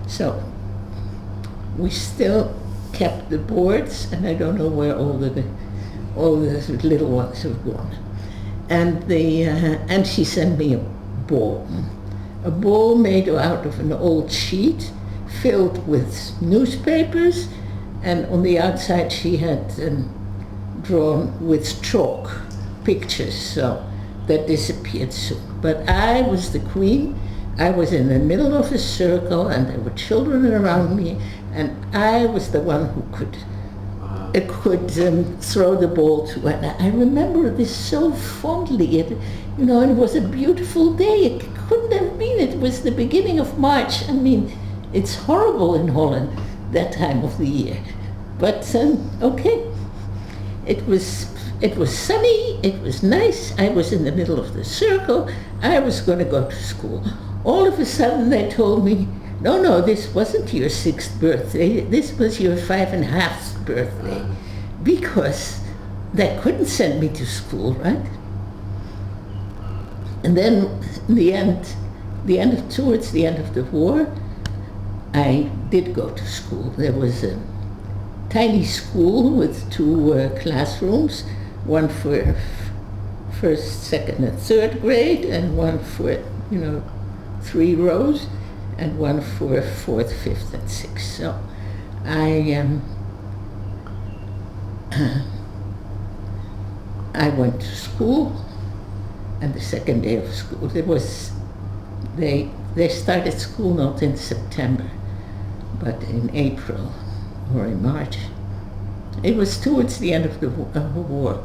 So we still kept the boards, and I don't know where all the little ones have gone. And she sent me a ball made out of an old sheet filled with newspapers, and on the outside she had drawn with chalk pictures, so that disappeared soon. But I was the queen. I was in the middle of a circle, and there were children around me, and I was the one who could throw the ball to. And I remember this so fondly. It was a beautiful day. It couldn't have been. It was the beginning of March. I mean, it's horrible in Holland that time of the year. But okay, it was sunny. It was nice. I was in the middle of the circle. I was going to go to school. All of a sudden, they told me, no, this wasn't your 6th birthday. This was your 5.5th birthday, because they couldn't send me to school, right? And then, towards the end of the war, I did go to school. There was a tiny school with 2 classrooms, one for 1st, 2nd, and 3rd grade, and one for 3 rows, and one for 4th, 5th, and 6th. So I went to school, and the second day of school, they started school not in September, but in April or in March. It was towards the end of the war,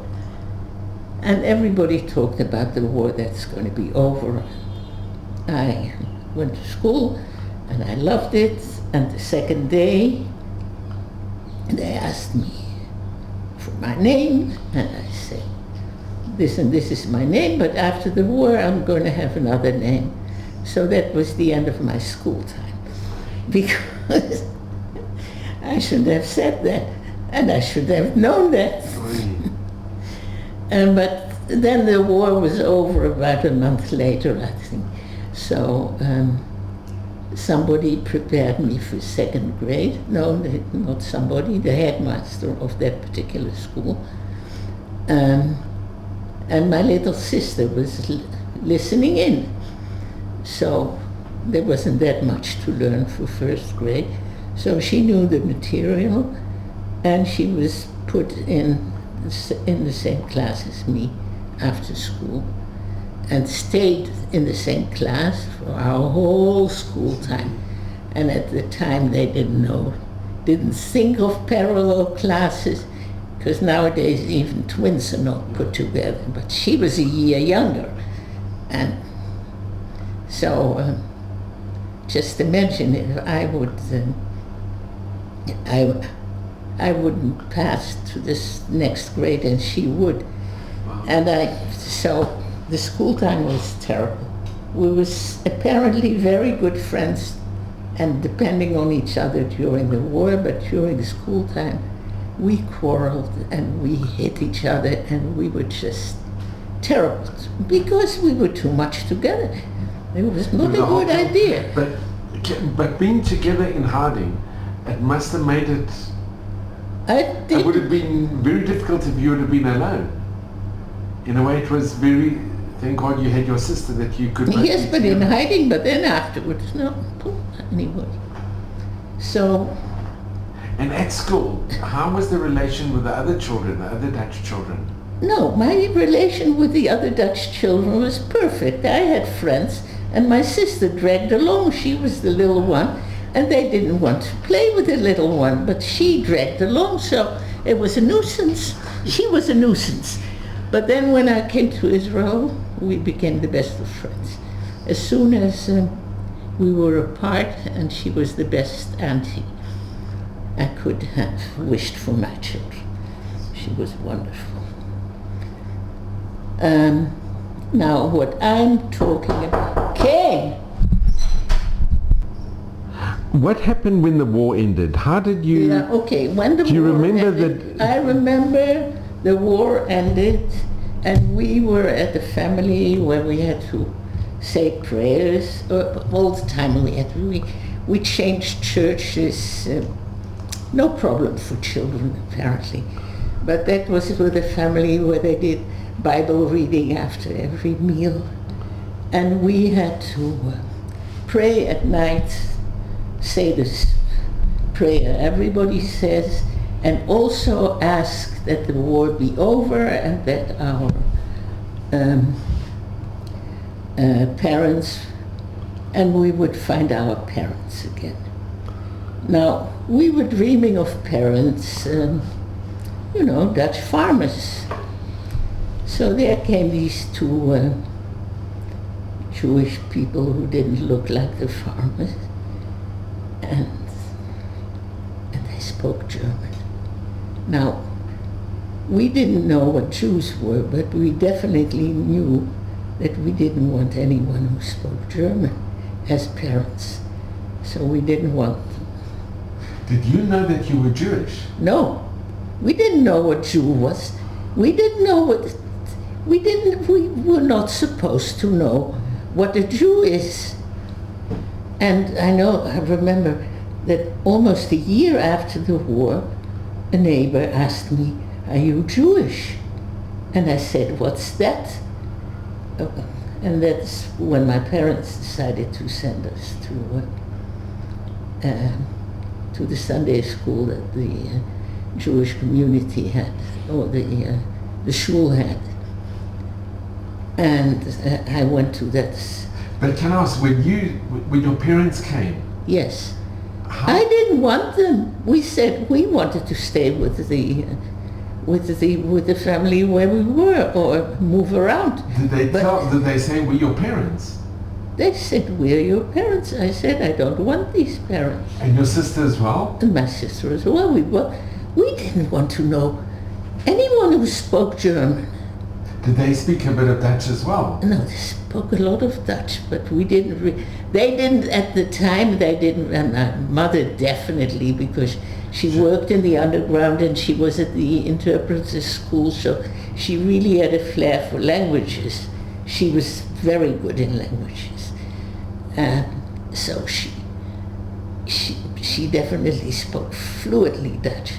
and everybody talked about the war that's going to be over. I went to school, and I loved it, and the second day, they asked me for my name, and I said, this and this is my name, but after the war I'm going to have another name. So that was the end of my school time, because I should have said that, and I should have known that. But then the war was over about a month later, I think. So somebody prepared me for second grade. No, not somebody, the headmaster of that particular school. And my little sister was listening in. So there wasn't that much to learn for first grade. So she knew the material, and she was put in the same class as me after school, and stayed in the same class for our whole school time. And at the time they didn't think of parallel classes, because nowadays even twins are not put together, but she was a year younger. And so just imagine if I wouldn't pass to this next grade and she would. And so the school time was terrible. We were apparently very good friends and depending on each other during the war, but during the school time we quarreled and we hit each other, and we were just terrible because we were too much together. It was not a good idea. But being together in hiding, it must have made it... It would have been very difficult if you would have been alone. In a way, it was very... Thank God you had your sister that you could... Yes, but in hiding, but then afterwards, no, anyway. So... And at school, how was the relation with the other children, the other Dutch children? No, my relation with the other Dutch children was perfect. I had friends, and my sister dragged along. She was the little one, and they didn't want to play with the little one, but she dragged along, so it was a nuisance. She was a nuisance. But then when I came to Israel, we became the best of friends. As soon as we were apart, and she was the best auntie I could have wished for my children. She was wonderful. Now what I'm talking about, King! What happened when the war ended? How did you... Yeah, okay, when the do you war remember ended, I remember the war ended, and we were at the family where we had to say prayers. All the time we changed churches. No problem for children, apparently. But that was with a family where they did Bible reading after every meal. And we had to pray at night, say this prayer everybody says, and also ask that the war be over and that our parents, and we would find our parents again. Now, we were dreaming of parents, Dutch farmers. So there came these two Jewish people who didn't look like the farmers, and they spoke German. Now, we didn't know what Jews were, but we definitely knew that we didn't want anyone who spoke German as parents. So we didn't want them. Did you know that you were Jewish? No, we didn't know what Jew was. We didn't know what, we were not supposed to know what a Jew is. And I remember that almost a year after the war, a neighbor asked me, "Are you Jewish?" And I said, "What's that?" And that's when my parents decided to send us to the Sunday school that the Jewish community had, or the shul had. And I went to that. But can I ask, when your parents came? Yes. I didn't want them. We said we wanted to stay with the family where we were, or move around. Did they say we're your parents? They said, "We're your parents." I said, "I don't want these parents." And your sister as well? And my sister as well. We didn't want to know anyone who spoke German. Did they speak a bit of Dutch as well? No, they spoke a lot of Dutch, but we didn't. They didn't at the time. They didn't. And my mother definitely, because she worked in the underground and she was at the interpreter's school, so she really had a flair for languages. She was very good in languages, so she definitely spoke fluently Dutch,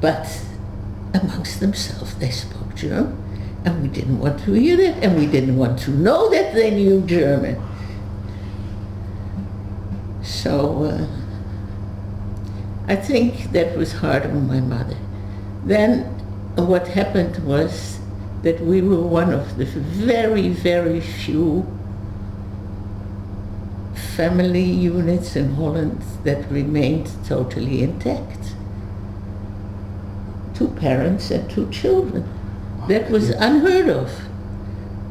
but amongst themselves they spoke German. And we didn't want to hear that, and we didn't want to know that they knew German. So I think that was hard on my mother. Then what happened was that we were one of the very, very few family units in Holland that remained totally intact. 2 parents and 2 children. That was unheard of.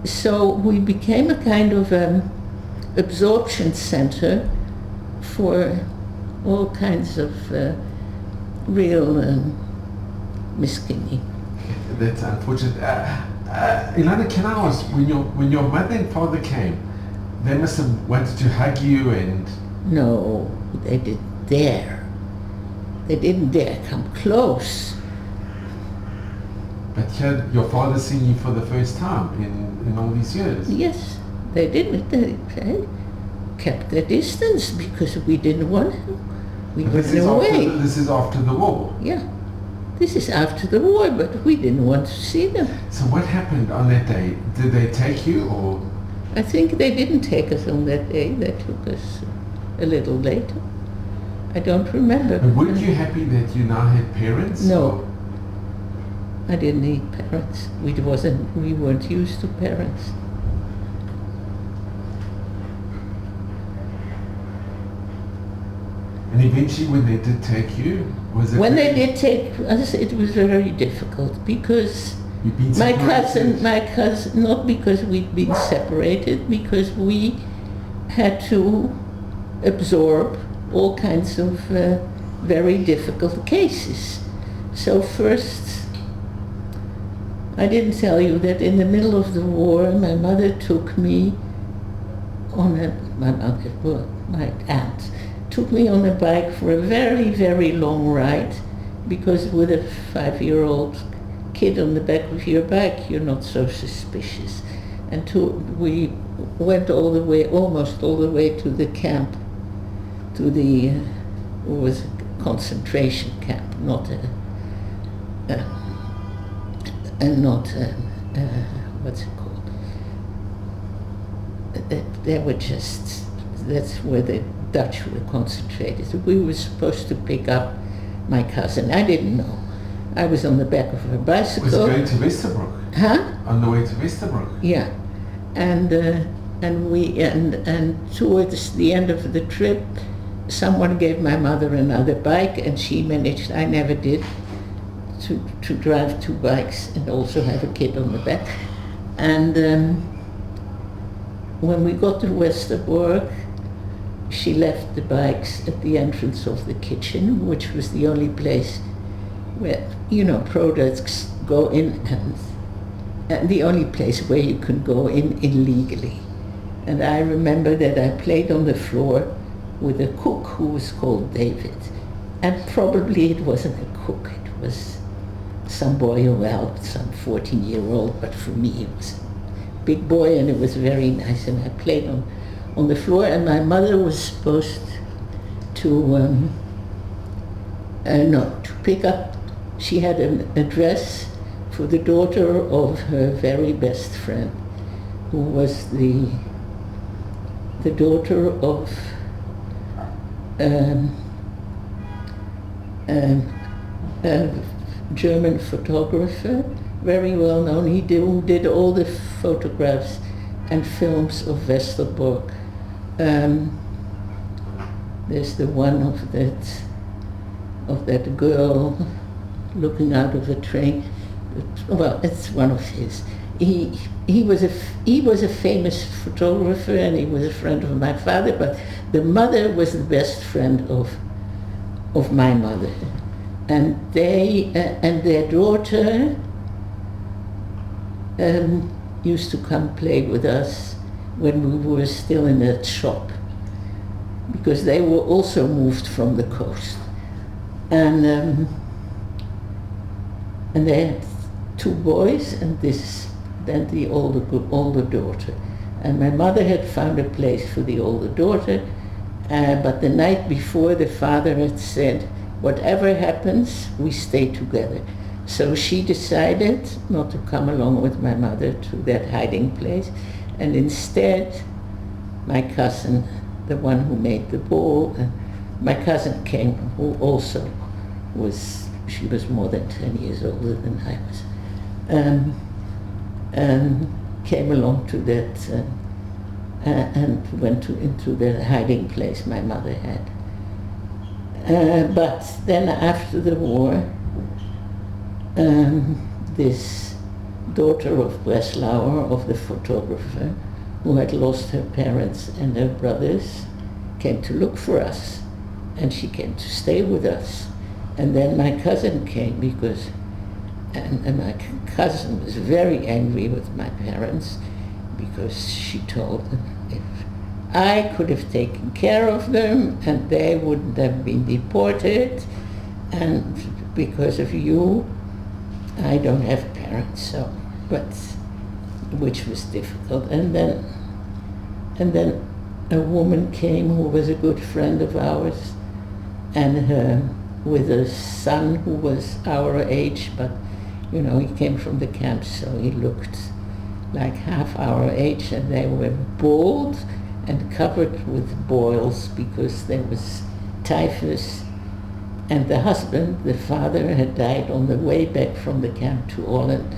So we became a kind of absorption center for all kinds of real miskinny. That's unfortunate. Ilana, can I ask, when your mother and father came, they must have wanted to hug you and... No, they didn't dare. They didn't dare come close. But here, your father seeing you for the first time in all these years. Yes, they didn't. They kept their distance because we didn't want to. We went away. This is after the war? Yeah. This is after the war, but we didn't want to see them. So what happened on that day? Did they take you, or...? I think they didn't take us on that day. They took us a little later. I don't remember. But weren't you happy that you now had parents? No. Or? I didn't need parents. We weren't used to parents. And eventually when they did take you, was it... When they did take us, it was very difficult because my cousin, not because we'd been separated, because we had to absorb all kinds of very difficult cases. So first, I didn't tell you that in the middle of the war, my mother took me on my aunt took me on a bike for a very, very long ride, because with a 5-year-old kid on the back of your bike, you're not so suspicious. And we went almost all the way to the camp, to the, it was a concentration camp, not what's it called? They were just, that's where the Dutch were concentrated. We were supposed to pick up my cousin. I didn't know. I was on the back of her bicycle. Was it going to Westerbroek? Huh? On the way to Westerbroek? Yeah. And towards the end of the trip, someone gave my mother another bike, and she managed, I never did, to drive 2 bikes and also have a kid on the back. And when we got to Westerbroek, she left the bikes at the entrance of the kitchen, which was the only place where, products go in, and the only place where you can go in illegally. And I remember that I played on the floor with a cook who was called David. And probably it wasn't a cook, it was some boy who helped, some 14-year-old, but for me it was a big boy, and it was very nice. And I played on the floor, and my mother was supposed to pick up, she had an address for the daughter of her very best friend, who was the daughter of a German photographer, very well known. He did all the photographs and films of Westerbroek. There's the one of that girl looking out of a train. Well, it's one of his. He was a famous photographer, and he was a friend of my father. But the mother was the best friend of my mother, and they and their daughter used to come play with us when we were still in that shop, because they were also moved from the coast. And they had 2 boys and then the older daughter. And my mother had found a place for the older daughter, but the night before the father had said, whatever happens, we stay together. So she decided not to come along with my mother to that hiding place, and instead my cousin, the one who made the ball, my cousin came, who also she was more than 10 years older than I was, came along to that and went into the hiding place my mother had. But then after the war, this daughter of Breslauer, of the photographer, who had lost her parents and her brothers, came to look for us, and she came to stay with us. And then my cousin came and my cousin was very angry with my parents, because she told them if I could have taken care of them and they wouldn't have been deported, and because of you, I don't have parents, so, which was difficult. And then a woman came who was a good friend of ours, and with a son who was our age, but he came from the camp, so he looked like half our age, and they were bald and covered with boils because there was typhus. And the husband, the father, had died on the way back from the camp to Holland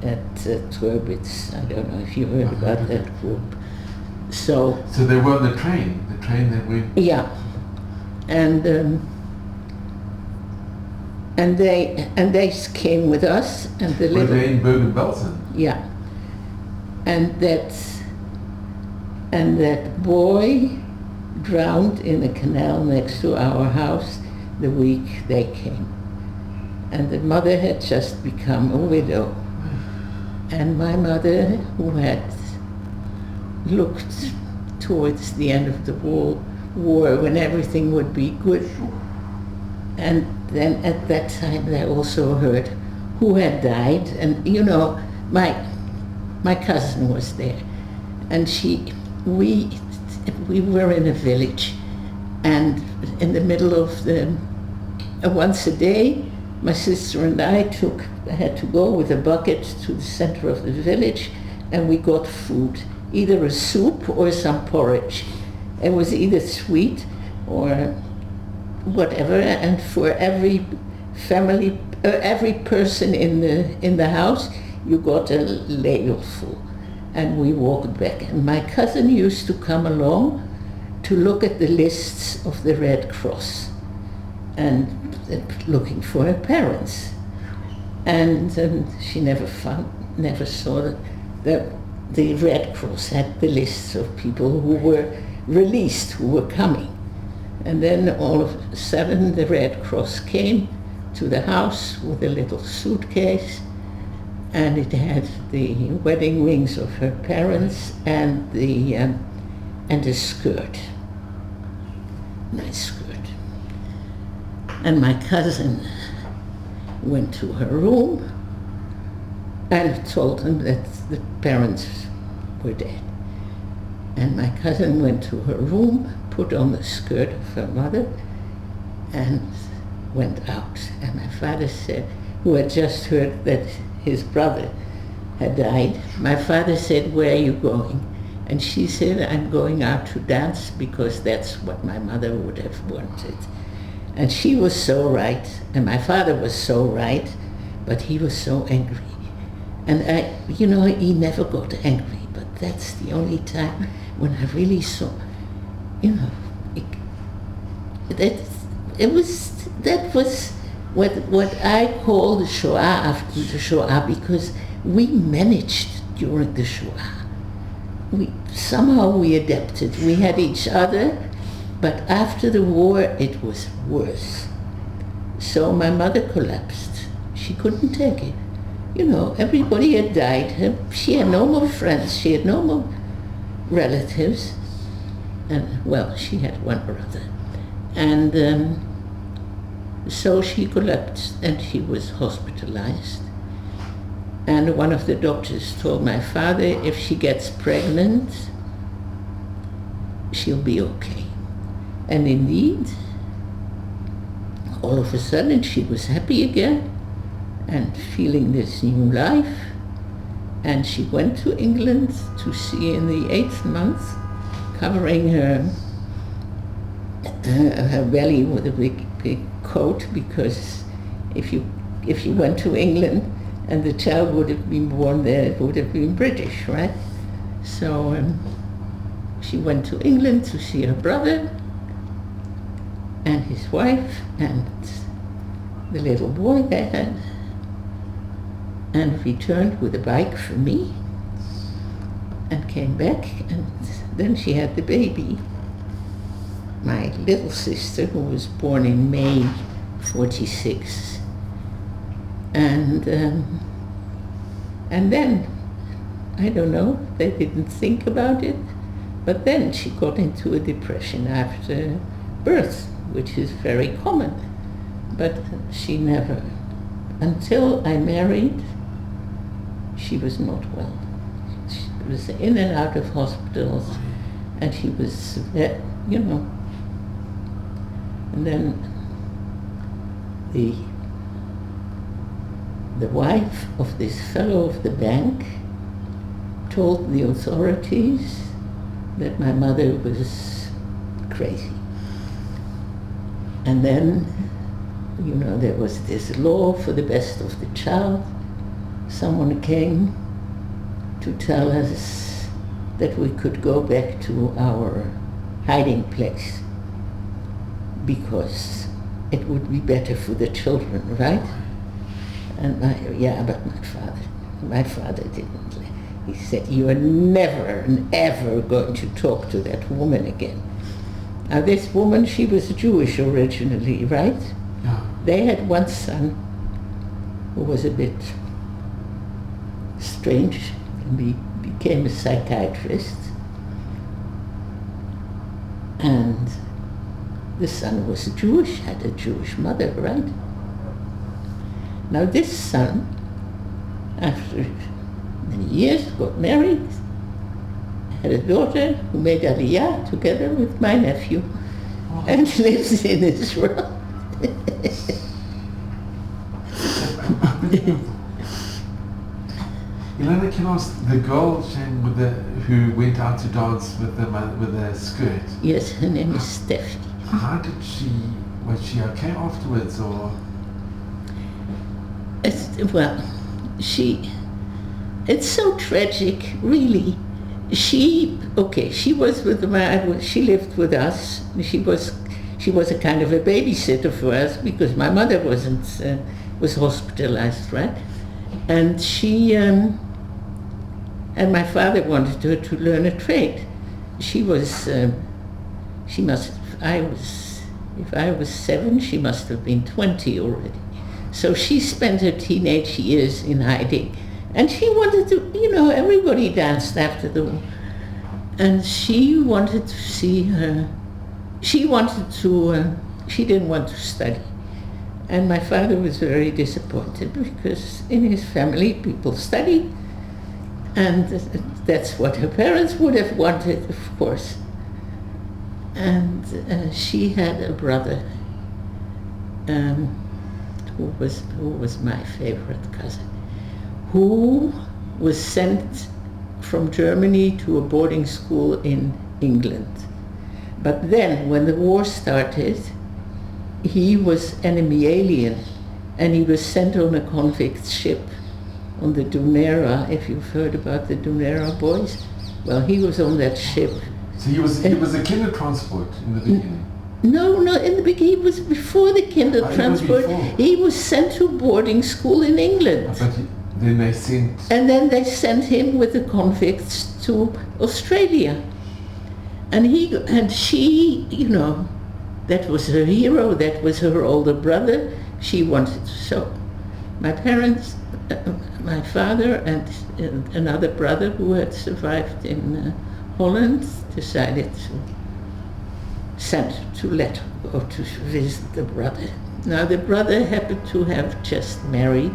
at Turbitz. I don't know if you heard about that group. So they were on the train that we... Yeah. And they came with us, and the little... Were they in Bergen-Belsen? Yeah. And that boy drowned in a canal next to our house the week they came. And the mother had just become a widow. And my mother, who had looked towards the end of the war when everything would be good, and then at that time they also heard who had died, and my cousin was there, and we were in a village, and in the middle of once a day, my sister and I had to go with a bucket to the center of the village, and we got food, either a soup or some porridge. It was either sweet or whatever, and for every family, every person in the house, you got a ladleful, and we walked back. And my cousin used to come along to look at the lists of the Red Cross and looking for her parents. And she never saw that the Red Cross had the lists of people who were released, who were coming. And then all of a sudden the Red Cross came to the house with a little suitcase, and it had the wedding rings of her parents and a skirt, nice skirt. And my cousin went to her room and told them that the parents were dead. And my cousin went to her room, put on the skirt of her mother, and went out. And my father said, who had just heard that his brother had died, my father said, "Where are you going?" And she said, "I'm going out to dance because that's what my mother would have wanted." And she was so right, and my father was so right, but he was so angry. And he never got angry, but that's the only time when I really saw, that was what I call the Shoah after the Shoah, because we managed during the Shoah. We adapted. We had each other, but after the war it was worse. So my mother collapsed. She couldn't take it. you know, everybody had died. She had no more friends. She had no more relatives. And, well, she had one brother. And so she collapsed and she was hospitalized. And one of the doctors told my father, if she gets pregnant, she'll be okay. And indeed, all of a sudden she was happy again and feeling this new life. And she went to England to see in the 8th month, covering her belly with a big coat, because if you went to England and the child would have been born there, it would have been British, right? So she went to England to see her brother and his wife and the little boy they had, and returned with a bike for me and came back, and then she had the baby, my little sister, who was born in May 46. And then, I don't know, they didn't think about it, but then she got into a depression after birth, which is very common. But she never, until I married, she was not well. She was in and out of hospitals, and she was, you know. And then the wife of this fellow of the bank told the authorities that my mother was crazy. And then, you know, there was this law for the best of the child. Someone came to tell us that we could go back to our hiding place because it would be better for the children, right? And but my father didn't. He said, "You are never and ever going to talk to that woman again." Now this woman, she was Jewish originally, right? Yeah. They had one son who was a bit strange and became a psychiatrist. And the son was Jewish, had a Jewish mother, right? Now this son, after many years, got married, had a daughter who made Aliyah together with my nephew, and lives in Israel. Ilana, can I ask, the girl who went out to dance with the skirt? Yes, her name is Steffi. How did was she okay afterwards, or? It's so tragic, really. She was with she lived with us. She was a kind of a babysitter for us because my mother was hospitalized, right? And she, and my father wanted her to learn a trade. If I was 7, she must have been 20 already. So she spent her teenage years in hiding. And she wanted to, you know, everybody danced after the war. And she wanted to see her, she didn't want to study. And my father was very disappointed because in his family people studied. And that's what her parents would have wanted, of course. And she had a brother who was my favorite cousin, who was sent from Germany to a boarding school in England. But then, when the war started, he was enemy alien, and he was sent on a convict ship on the Dunera, if you've heard about the Dunera boys. Well, he was on that ship. So he was a kinder transport in the beginning? No, in the beginning, he was before the kinder transport. He was sent to boarding school in England. Then they sent... And then they sent him with the convicts to Australia. And she, you know, that was her hero, that was her older brother. She wanted to. So My parents, my father and another brother who had survived in Holland decided to let her go to visit the brother. Now the brother happened to have just married.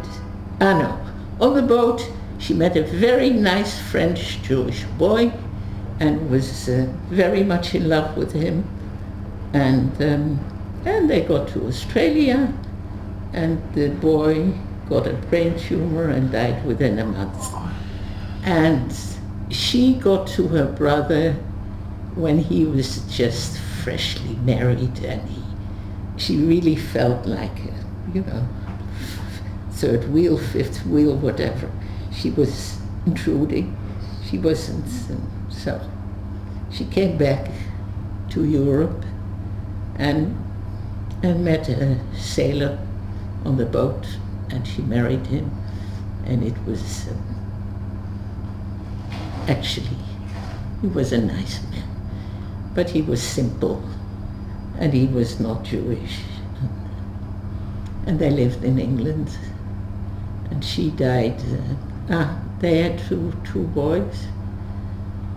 On the boat she met a very nice French Jewish boy and was very much in love with him. And they got to Australia, and the boy got a brain tumor and died within a month. And she got to her brother when he was just freshly married, and she really felt like, third wheel, fifth wheel, whatever. She was intruding. She wasn't, so she came back to Europe and met a sailor on the boat, and she married him, and it was actually, he was a nice man, but he was simple, and he was not Jewish, and they lived in England, and she died. They had two boys.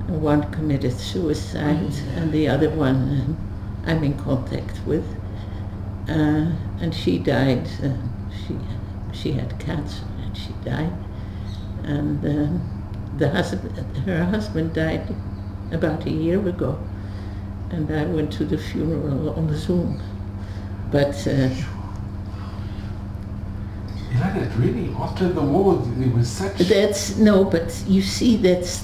One committed suicide, and the other one I'm in contact with, and she died. She had cancer and she died, and her husband died about a year ago, and I went to the funeral on Zoom. But Ilana, really, after the war, there was such... but you see, that's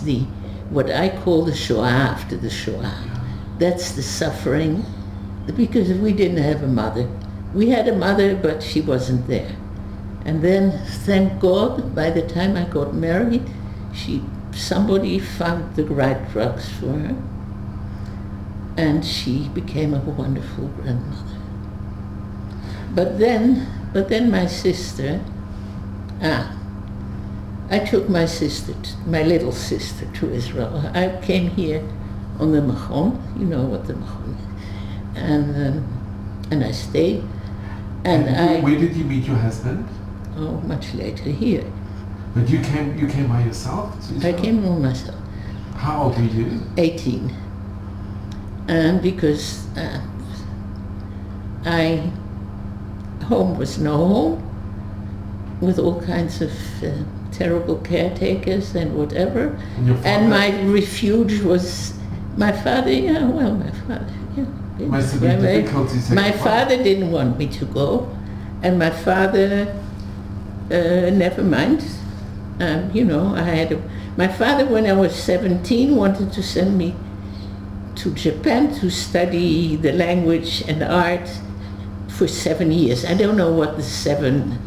what I call the Shoah after the Shoah. That's the suffering, because we didn't have a mother. We had a mother, but she wasn't there. And then, thank God, by the time I got married, somebody found the right drugs for her, and she became a wonderful grandmother. But then my sister, I took my little sister to Israel. I came here on the Machon, you know what the Machon is, and I stayed. And where did you meet your husband? Oh, much later here. But you came by yourself to Israel? I came by myself. How old were you? 18. And because home was no home, with all kinds of terrible caretakers and whatever. And my refuge was my father. My father. Must have been difficult. My father didn't want me to go, and my father, never mind. My father, when I was 17, wanted to send me to Japan to study the language and art for 7 years. I don't know what the 7,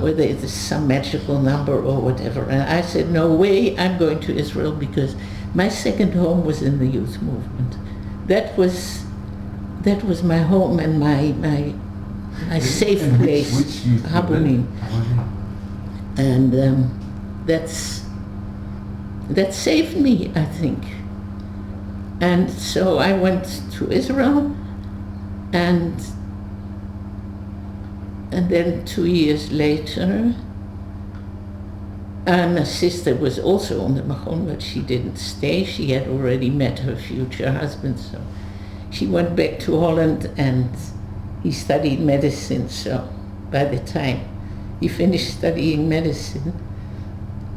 whether it's some magical number or whatever. And I said, no way, I'm going to Israel, because my second home was in the youth movement. That was my home and my safe place, which youth Habonim. And that saved me, I think. And so I went to Israel, and then 2 years later, my sister was also on the Machon, but she didn't stay. She had already met her future husband, so she went back to Holland, and he studied medicine. So by the time he finished studying medicine,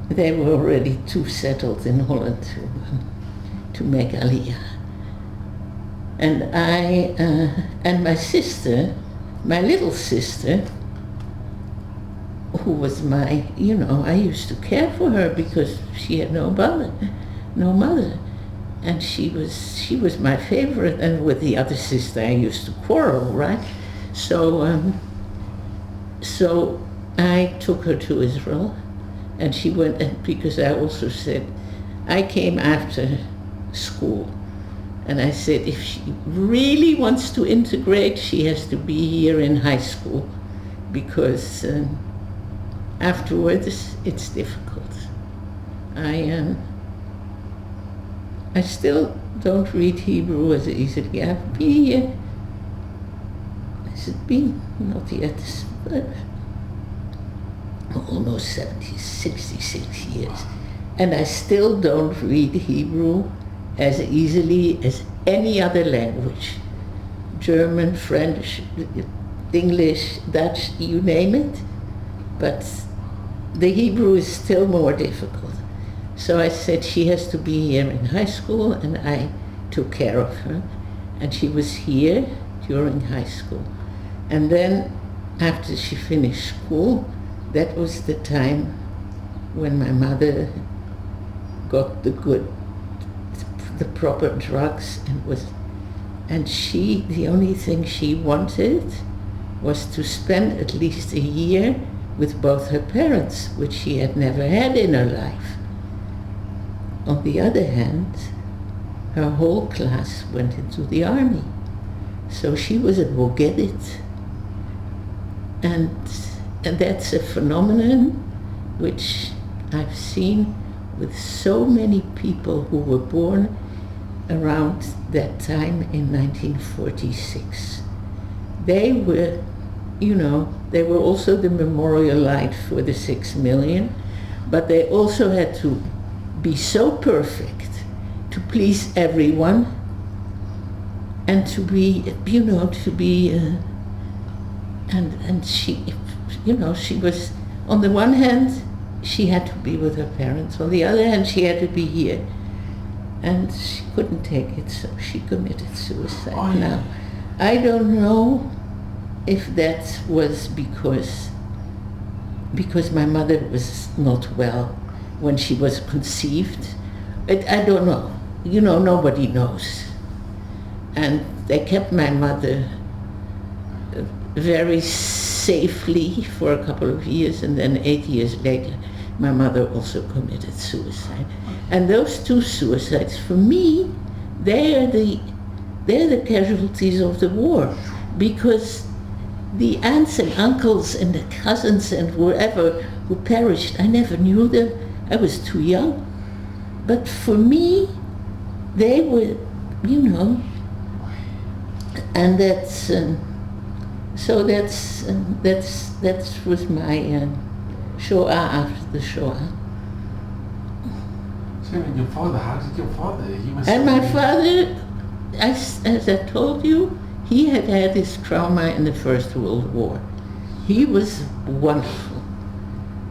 they were already too settled in Holland to make Aliyah. And and my sister, my little sister, who was I used to care for her because she had no mother. And she was my favorite, and with the other sister I used to quarrel, right? So I took her to Israel, and she went, because I also said, I came after school, and I said, if she really wants to integrate, she has to be here in high school, because afterwards it's difficult. I still don't read Hebrew as easily. I've been here. Has it been? Not yet. But almost 66 years. And I still don't read Hebrew as easily as any other language. German, French, English, Dutch, you name it. But the Hebrew is still more difficult. So I said she has to be here in high school, and I took care of her. And she was here during high school. And then after she finished school, that was the time when my mother got the proper drugs and she, the only thing she wanted was to spend at least a year with both her parents, which she had never had in her life. On the other hand, her whole class went into the army. So she was a bogedet. And that's a phenomenon which I've seen with so many people who were born around that time in 1946. They were, they were also the memorial light for the 6 million, but they also had to be so perfect to please everyone and to be, and she, she was, on the one hand, she had to be with her parents. On the other hand, she had to be here. And she couldn't take it, so she committed suicide. Oh, yeah. Now, I don't know if that was because my mother was not well when she was conceived. I don't know. Nobody knows. And they kept my mother very safely for a couple of years, and then 8 years later, my mother also committed suicide. And those two suicides, for me, they're the casualties of the war, because the aunts and uncles and the cousins and whoever who perished, I never knew them. I was too young. But for me, they were, and that's so that was my Shoah after the Shoah. So your father, how did your father? He was. And my father, as I told you, he had had his trauma in the First World War. He was wonderful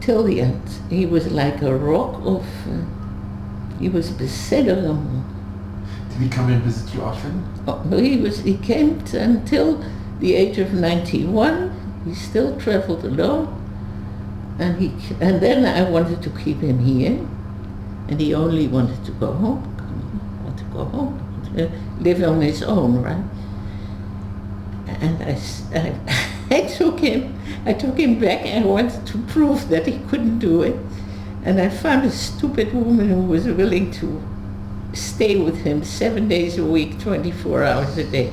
till the end. He was like a rock of. He was beside of them. Did he come and visit you often? Oh, he came until the age of 91. He still traveled alone, and then I wanted to keep him here, and he only wanted to go home. Want to go home, live on his own, right? And I took him back, and I wanted to prove that he couldn't do it. And I found a stupid woman who was willing to stay with him 7 days a week, 24 hours a day.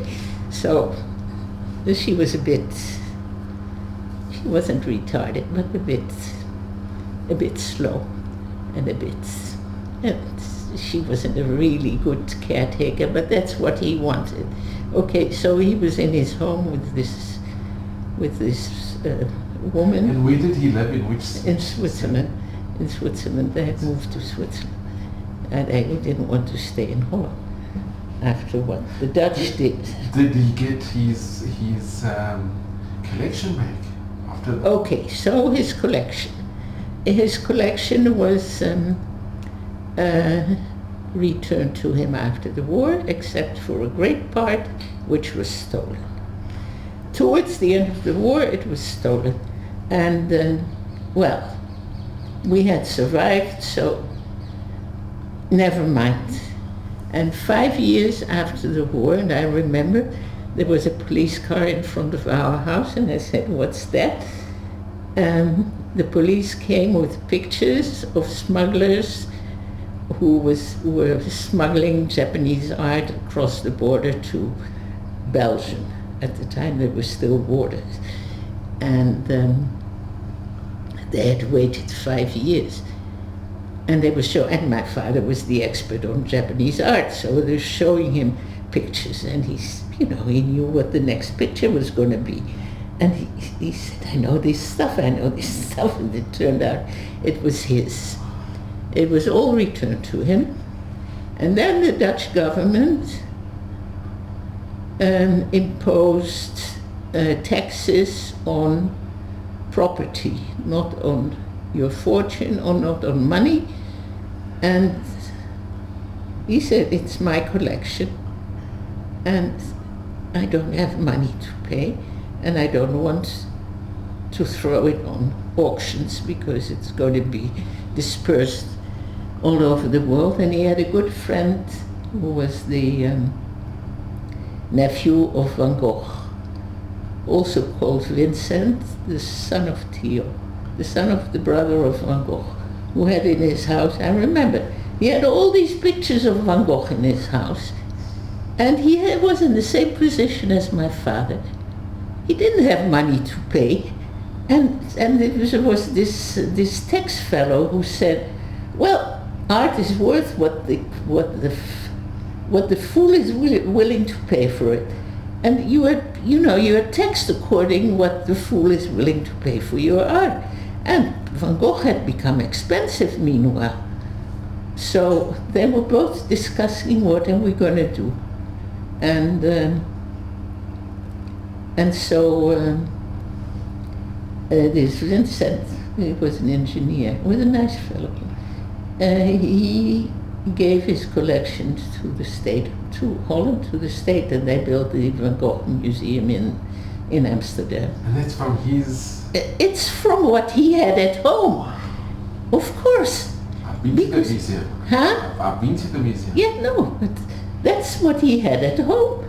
So she was she wasn't retarded, but a bit slow, and she wasn't a really good caretaker, but that's what he wanted. Okay, so he was in his home with this woman. And where did he live? In which city? In Switzerland. In Switzerland. They had moved to Switzerland. And they didn't want to stay in Holland after what the Dutch did. Did he get his collection back after that? Okay, so his collection was returned to him after the war, except for a great part which was stolen. Towards the end of the war, it was stolen. And, we had survived, so never mind. And 5 years after the war, and I remember there was a police car in front of our house, and I said, "What's that?" The police came with pictures of smugglers who were smuggling Japanese art across the border to Belgium. At the time, there were still borders. And they had waited 5 years. And they were and my father was the expert on Japanese art, so they were showing him pictures, and he knew what the next picture was going to be. And he said, I know this stuff, and it turned out it was his. It was all returned to him. And then the Dutch government imposed taxes on property, not on your fortune or not on money. And he said, it's my collection and I don't have money to pay, and I don't want to throw it on auctions because it's going to be dispersed all over the world. And he had a good friend who was the nephew of Van Gogh, also called Vincent, the son of Theo, the son of the brother of Van Gogh, who had in his house, I remember, he had all these pictures of Van Gogh in his house, and he was in the same position as my father. He didn't have money to pay, and it was this tax fellow who said, well, art is worth what the fool is willing to pay for it, and you are taxed according what the fool is willing to pay for your art. And Van Gogh had become expensive meanwhile, so they were both discussing what are we going to do, and so this Vincent, he was an engineer, was a nice fellow. He gave his collection to the state, to Holland, to the state, and they built the Van Gogh Museum in Amsterdam. And that's from his... It's from what he had at home, of course. I've been to the museum. Huh? I've been to the museum. Yeah, no, but that's what he had at home.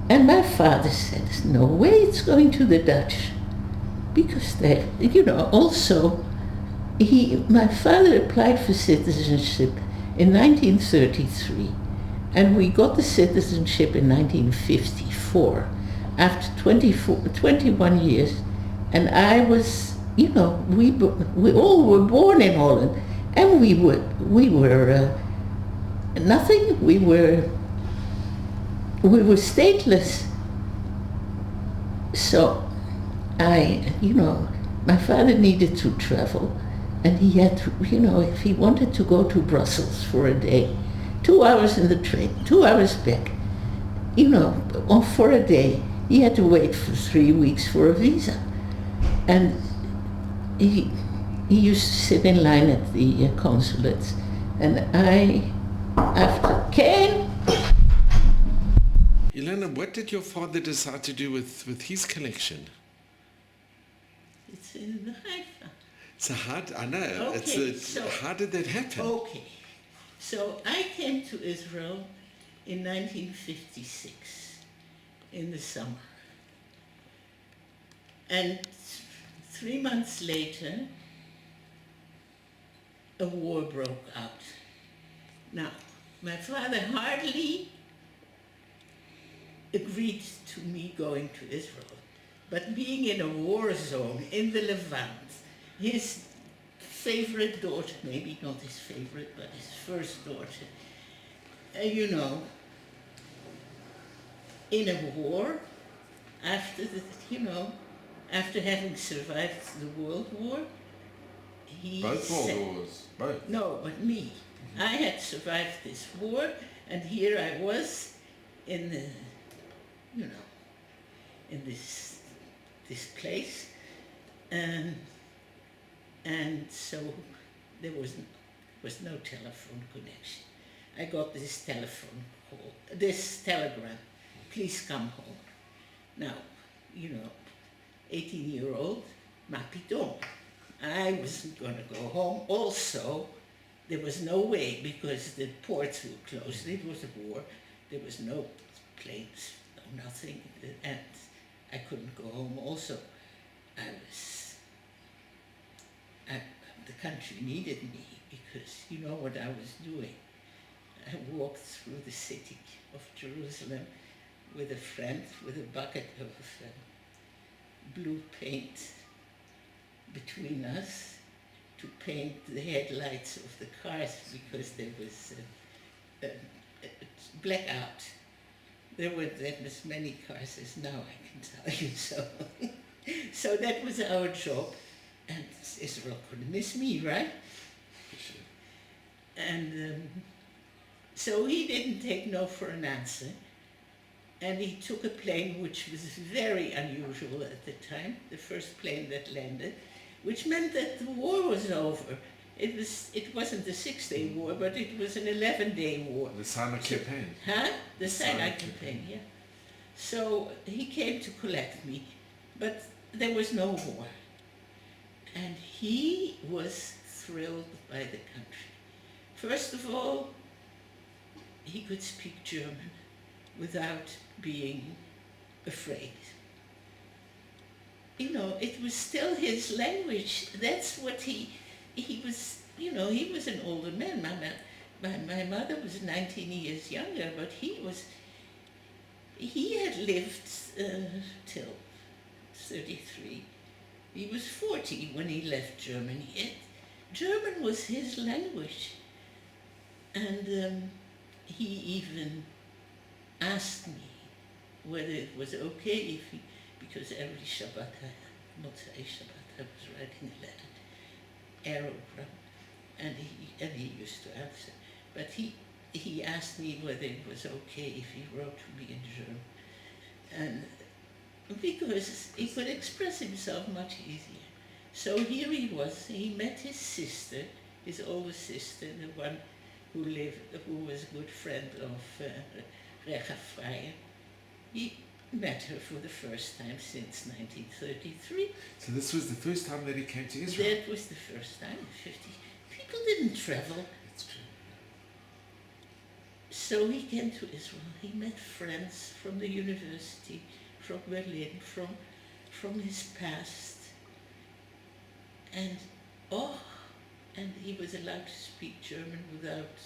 And my father said, there's no way it's going to the Dutch. Because they, also, my father applied for citizenship in 1933. And we got the citizenship in 1954, after 21 years. And I was, we all were born in Holland. And we were nothing, we were stateless. So my father needed to travel, and he had to, if he wanted to go to Brussels for a day, 2 hours in the train, 2 hours back, or for a day, he had to wait for 3 weeks for a visa. And he used to sit in line at the consulates, and after came. Ilana, what did your father decide to do with his collection? It's in the Haifa. So I know. Okay, how did that happen? Okay, so I came to Israel in 1956, in the summer. And 3 months later, a war broke out. Now, my father hardly agreed to me going to Israel, but being in a war zone in the Levant, his favorite daughter, maybe not his favorite, but his first daughter, in a war, after having survived the World War, Both World Wars, both? No, but me. I had survived this war, and here I was in the, in this place, and so there was no telephone connection. I got this telephone call, this telegram, please come home. Now, 18-year-old, ma piton. I wasn't going to go home. Also, there was no way because the ports were closed. It was a war. There was no planes, no nothing, and I couldn't go home. Also, the country needed me because you know what I was doing. I walked through the city of Jerusalem with a friend with a bucket of blue paint between us to paint the headlights of the cars because there was a blackout. there weren't as many cars as now, I can tell you. So, so that was our job, and Israel couldn't miss me, right? Sure. And so he didn't take no for an answer, and he took a plane which was very unusual at the time, the first plane that landed, which meant that the war was over. It wasn't a 6-day war, but it was an 11-day war. The Sinai campaign. Huh? The Sinai Sinai campaign, yeah. So he came to collect me, but there was no war. And he was thrilled by the country. First of all, he could speak German without being afraid. You know, it was still his language. That's what he was, you know, he was an older man. My mother was 19 years younger, but he had lived till 33. He was 40 when he left Germany. German was his language. And he even asked me whether it was okay if he, because every Shabbat, Motzei Shabbat, I was writing a letter, aerogram, and he used to answer. But he asked me whether it was okay if he wrote to me in German. And because he could express himself much easier. So here he was, he met his sister, his older sister, the one who was a good friend of Recha Freier. He met her for the first time since 1933. So this was the first time that he came to Israel? That was the first time. 50 people didn't travel. That's true. So he came to Israel. He met friends from the university, from Berlin, from his past. And he was allowed to speak German without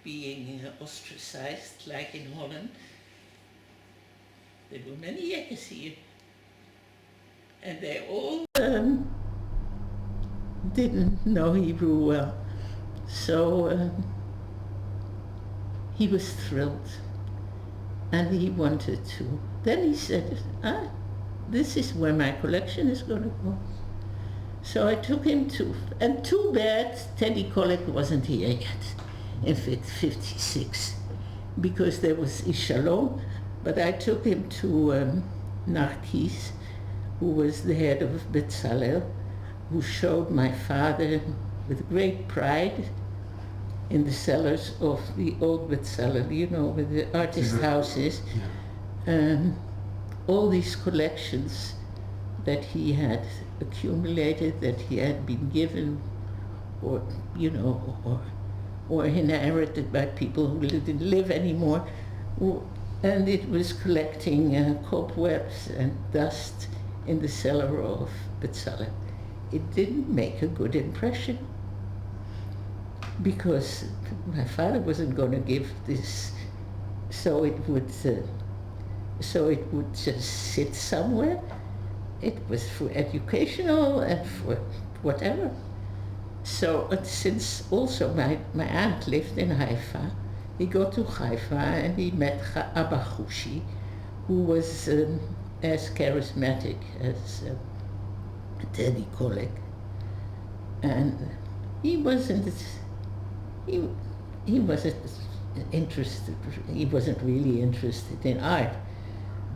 being ostracized, like in Holland. There were many Yekkers here. And they all didn't know Hebrew well. So he was thrilled. And he wanted to. Then he said, this is where my collection is going to go. So I took him to, and too bad Teddy Kollek wasn't here yet, in 56, because there was Ishalom, but I took him to Narkis, who was the head of Betzalel, who showed my father with great pride in the cellars of the old Betzalel, you know, with the artist houses, all these collections that he had accumulated, that he had been given, or, you know, or inherited by people who didn't live anymore. And it was collecting cobwebs and dust in the cellar of Betzalel. It didn't make a good impression, because my father wasn't going to give this, so it would just sit somewhere. It was for educational and for whatever. So since also my aunt lived in Haifa, he got to Haifa and he met Abba Hushi, who was as charismatic as Teddy Kollek. And he wasn't interested, he wasn't really interested in art.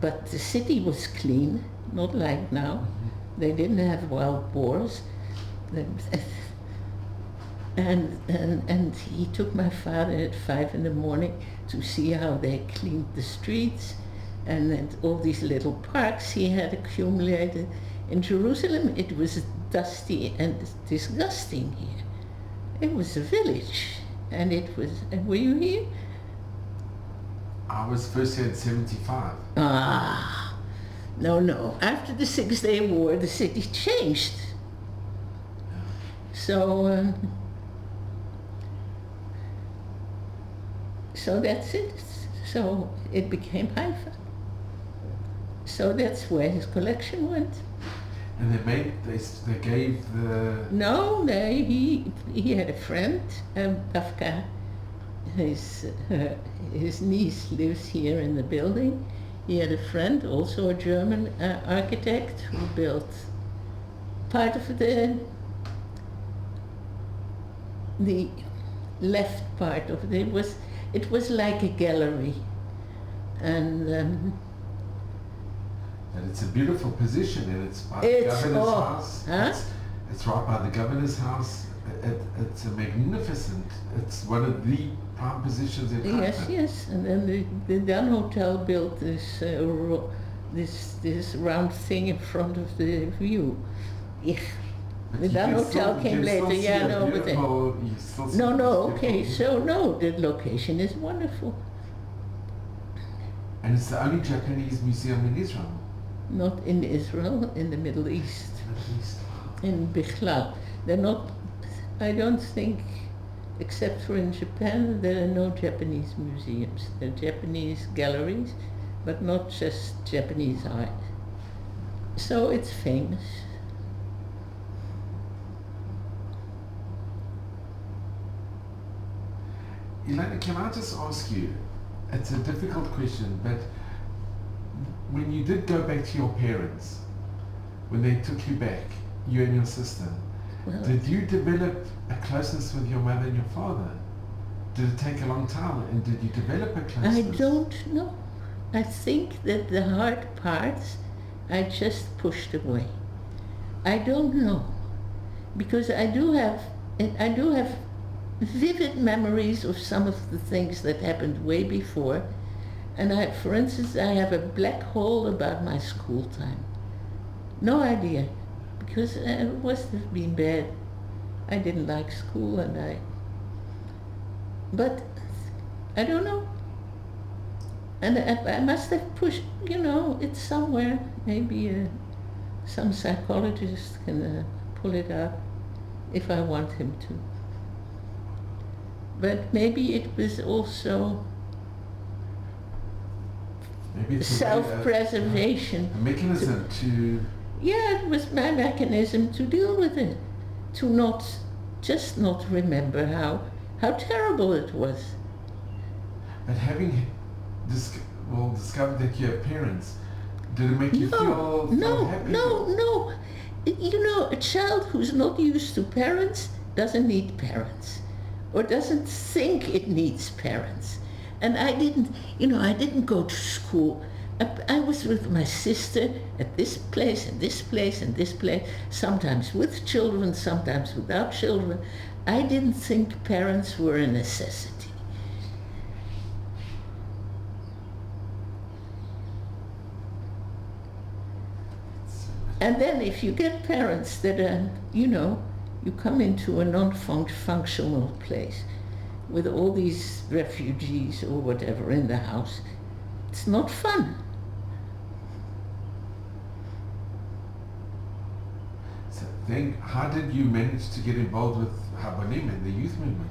But the city was clean, not like now. They didn't have wild boars. And he took my father at 5 a.m. to see how they cleaned the streets, and then all these little parks he had accumulated. In Jerusalem it was dusty and disgusting here. It was a village, and were you here? I was first here in 75. No. After the 6-day war, the city changed. Yeah. So that's it. So it became Haifa. So that's where his collection went. And they gave the... No, he had a friend, Dafka his niece lives here in the building. He had a friend, also a German architect, who built part of the left part of it. It was like a gallery, and it's a beautiful position, and it's by the governor's house. Huh? It's right by the governor's house. It's a magnificent. It's one of the prime positions in Holland. Yes. And then the Dun Hotel built this round thing in front of the view. Yeah. The Dun Hotel came later. Yeah, no, but okay. So no, the location is wonderful. And it's the only Japanese museum in Israel. Not in Israel, in the Middle East. In Bichlal. They're not. I don't think, except for in Japan, there are no Japanese museums. There are Japanese galleries, but not just Japanese art. So it's famous. Ilana, can I just ask you, it's a difficult question, but when you did go back to your parents, when they took you back, you and your sister, did you develop a closeness with your mother and your father? Did it take a long time, and did you develop a closeness? I don't know. I think that the hard parts I just pushed away. I don't know, because I do have vivid memories of some of the things that happened way before, and for instance, I have a black hole about my school time. No idea. Because it must have been bad. I didn't like school, but I don't know. And I must have pushed, it's somewhere. Maybe some psychologist can pull it out if I want him to. But maybe it was also self-preservation. A mechanism to... Yeah, it was my mechanism to deal with it, to not remember how terrible it was. But having discovered that you have parents, did it make you feel happy? No. A child who's not used to parents doesn't need parents, or doesn't think it needs parents. And I didn't go to school. I was with my sister at this place and this place and this place, sometimes with children, sometimes without children. I didn't think parents were a necessity. And then if you get parents that are, you come into a non-functional place with all these refugees or whatever in the house, it's not fun. Then how did you manage to get involved with Habonim and the youth movement?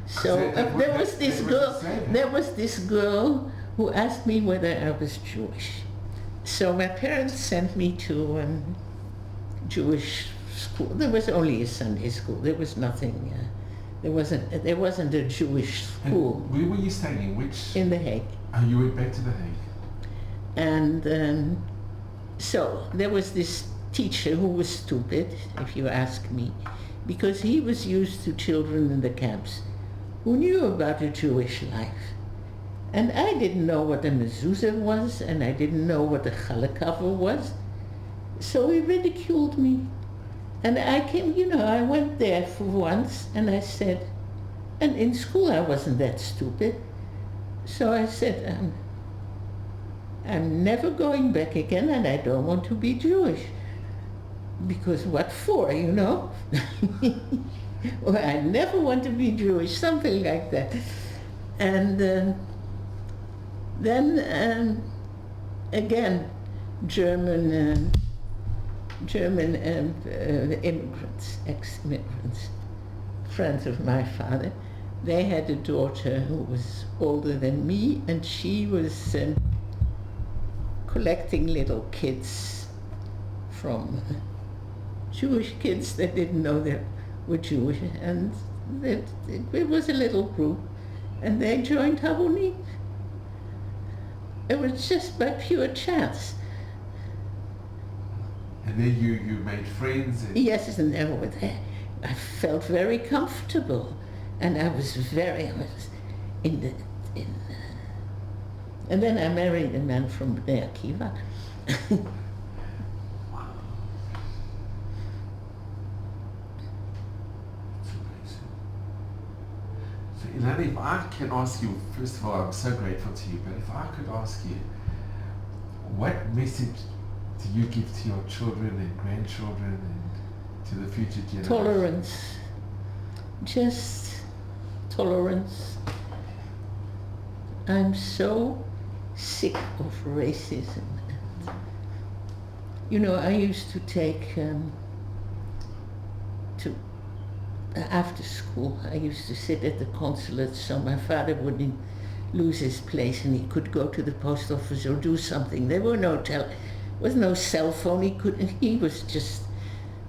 So there was this girl who asked me whether I was Jewish. So my parents sent me to Jewish school. There was only a Sunday school. There was nothing. There wasn't a Jewish school. And where were you studying? In The Hague. Oh, you went back to The Hague. And so there was this teacher who was stupid, if you ask me, because he was used to children in the camps who knew about a Jewish life. And I didn't know what a mezuzah was, and I didn't know what a challah cover was. So he ridiculed me. And I I went there for once, and I said, and in school I wasn't that stupid. So I said, I'm never going back again, and I don't want to be Jewish. Because what for, Or I never want to be Jewish, something like that. And then again, German immigrants, ex-immigrants, friends of my father, they had a daughter who was older than me, and she was collecting little kids from Jewish kids that didn't know they were Jewish, and it was a little group, and they joined Habuni. It was just by pure chance. And then you made friends. And Yes, and they were there. I felt very comfortable, and I was in the and then I married a man from Bnei Akiva. So Ilana, if I can ask you, first of all, I'm so grateful to you, but if I could ask you, what message do you give to your children and grandchildren and to the future generations? Tolerance. Just tolerance. I'm so sick of racism. You know, I used to take after school, I used to sit at the consulate so my father wouldn't lose his place and he could go to the post office or do something. There were was no cell phone. He was just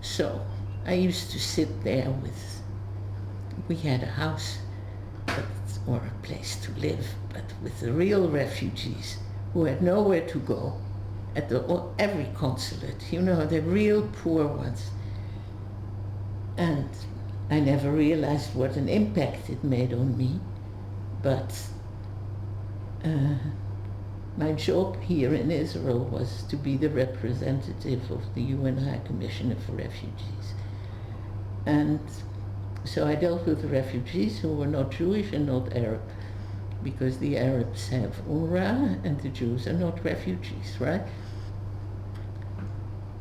so. I used to sit there we had a house or a place to live, but with the real refugees who had nowhere to go at every consulate, you know, the real poor ones. And I never realized what an impact it made on me, but my job here in Israel was to be the representative of the UN High Commissioner for Refugees. And so I dealt with the refugees who were not Jewish and not Arab, because the Arabs have UNRWA and the Jews are not refugees, right?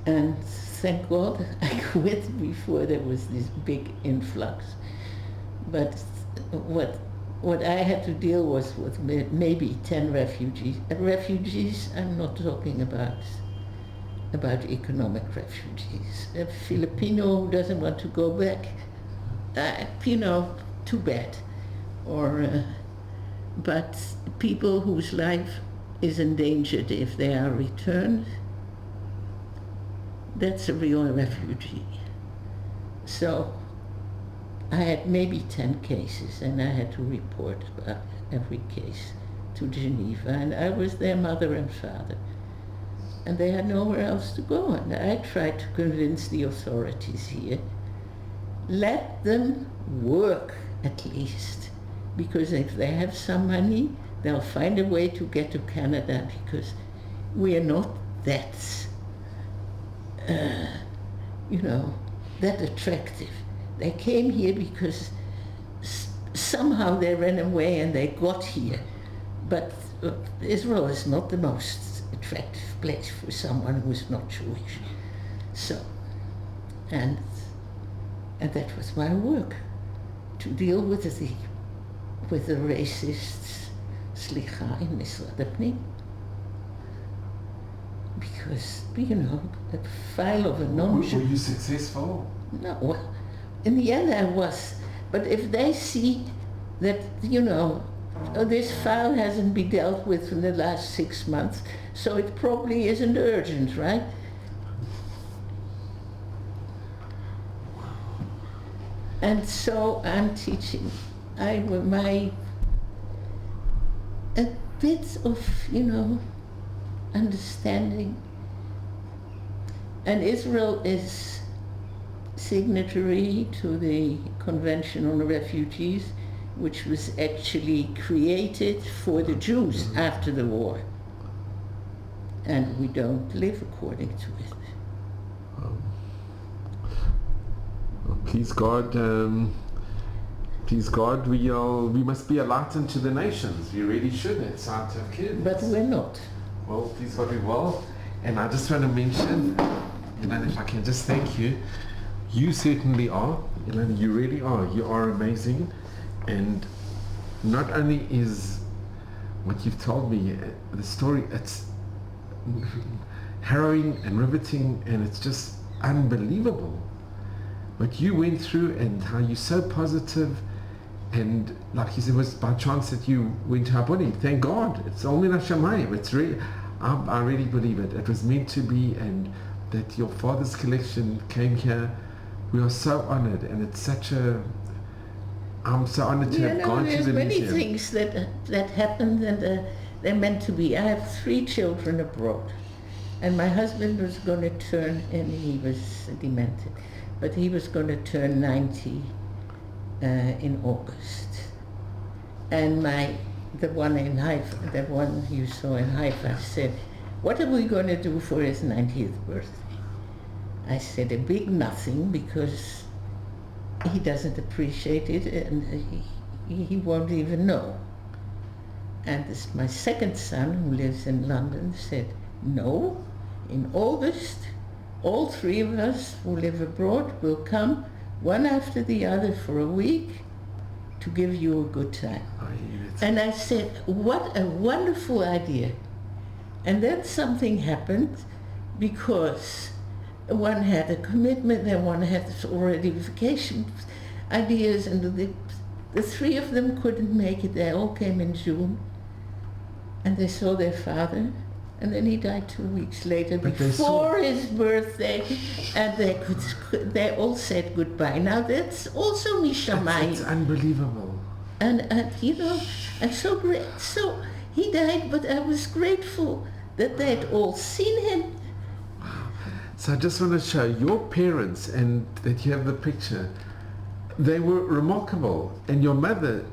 And thank God I quit before there was this big influx. But what I had to deal with maybe 10 refugees. Refugees, I'm not talking about economic refugees. A Filipino who doesn't want to go back, you know, too bad. But people whose life is endangered if they are returned, that's a real refugee. So I had maybe 10 cases and I had to report about every case to Geneva, and I was their mother and father. And they had nowhere else to go, and I tried to convince the authorities here, let them work at least, because if they have some money, they'll find a way to get to Canada, because we are not that, you know, that attractive. They came here because somehow they ran away and they got here. But Israel is not the most attractive place for someone who is not Jewish. So, and that was my work, to deal with the racists, slicha, in Misrad Apnim. Because, you know, the file of a non-Jew... Were you successful? No, well, in the end I was. But if they see that, you know, this file hasn't been dealt with in the last 6 months, so it probably isn't urgent, right? And so I'm teaching. A bit of, you know, understanding. And Israel is signatory to the Convention on Refugees, which was actually created for the Jews after the war. And we don't live according to it. Please God, we must be a light unto the nations. We really should. It's our to have kids. But we're not. Well, please God, we will. And I just want to mention, Ilana, if I can just thank you. You certainly are, Ilana. You really are. You are amazing. And not only is what you've told me, the story, it's harrowing and riveting, and it's just unbelievable what you went through and how you're so positive. And like you said, it was by chance that you went to Habuni. Thank God. It's all min hashamayim. It's really, I really believe it. It was meant to be, and that your father's collection came here. We are so honored, and it's such a I'm so honored to have gone to there's the many museum. things that happened, and they're meant to be. I have 3 children abroad, and my husband was going to turn, and he was demented, but he was going to turn 90 in August. And the one in Haifa, the one you saw in Haifa, said, "What are we going to do for his 90th birthday?" I said, "A big nothing, because he doesn't appreciate it, and he won't even know." And my second son, who lives in London, said, "No, in August, all 3 of us who live abroad will come one after the other for a week to give you a good time." And I said, "What a wonderful idea." And then something happened, because one had a commitment and one had already vacation ideas, and the 3 of them couldn't make it. They all came in June, and they saw their father, and then he died 2 weeks later, before his birthday, and they all said goodbye. Now that's also mishamayim. It's unbelievable. And I'm so great. So he died, but I was grateful that they'd all seen him. So I just want to show your parents, and that you have the picture. They were remarkable. And your mother,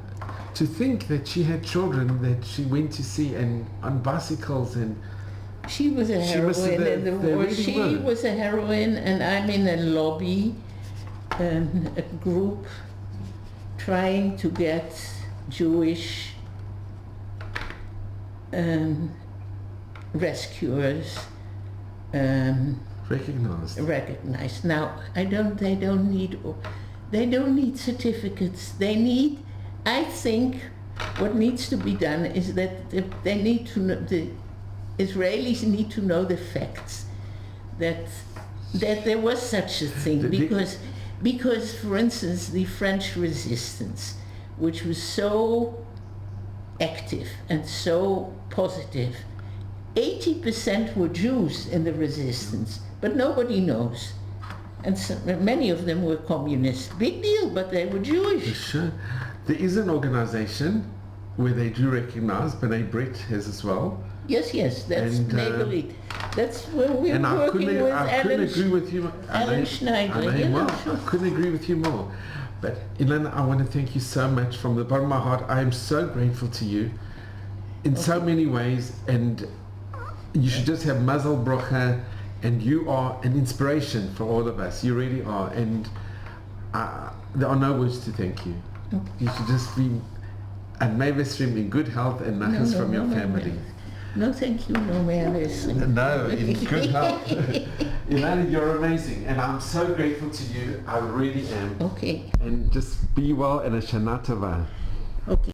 to think that she had children that she went to see, and on bicycles, and she was a heroine in the war. She was a heroine, and I'm in a lobby, a group trying to get Jewish rescuers recognized. Now, they don't need certificates. I think what needs to be done is that they need to know, the Israelis need to know the facts, that there was such a thing, because, for instance, the French resistance, which was so active and so positive, 80% were Jews in the resistance, but nobody knows. And many of them were communists. Big deal, but they were Jewish. Sure. There is an organization where they do recognize, B'nai Brit has as well. Yes, that's neighborly. That's where we're and working with I couldn't agree with you. Alan Schneider. I couldn't agree with you more. But Ilana, I want to thank you so much from the bottom of my heart. I am so grateful to you in so many ways, and you should just have Mazel Bracha, and you are an inspiration for all of us. You really are, and there are no words to thank you. Okay. You should just be, and may this stream in good health and nachas from your family. No, thank you. No, may I listen? No, in good health. Ilana, you're amazing, and I'm so grateful to you. I really am. Okay. And just be well, and a Shana Tova. Okay.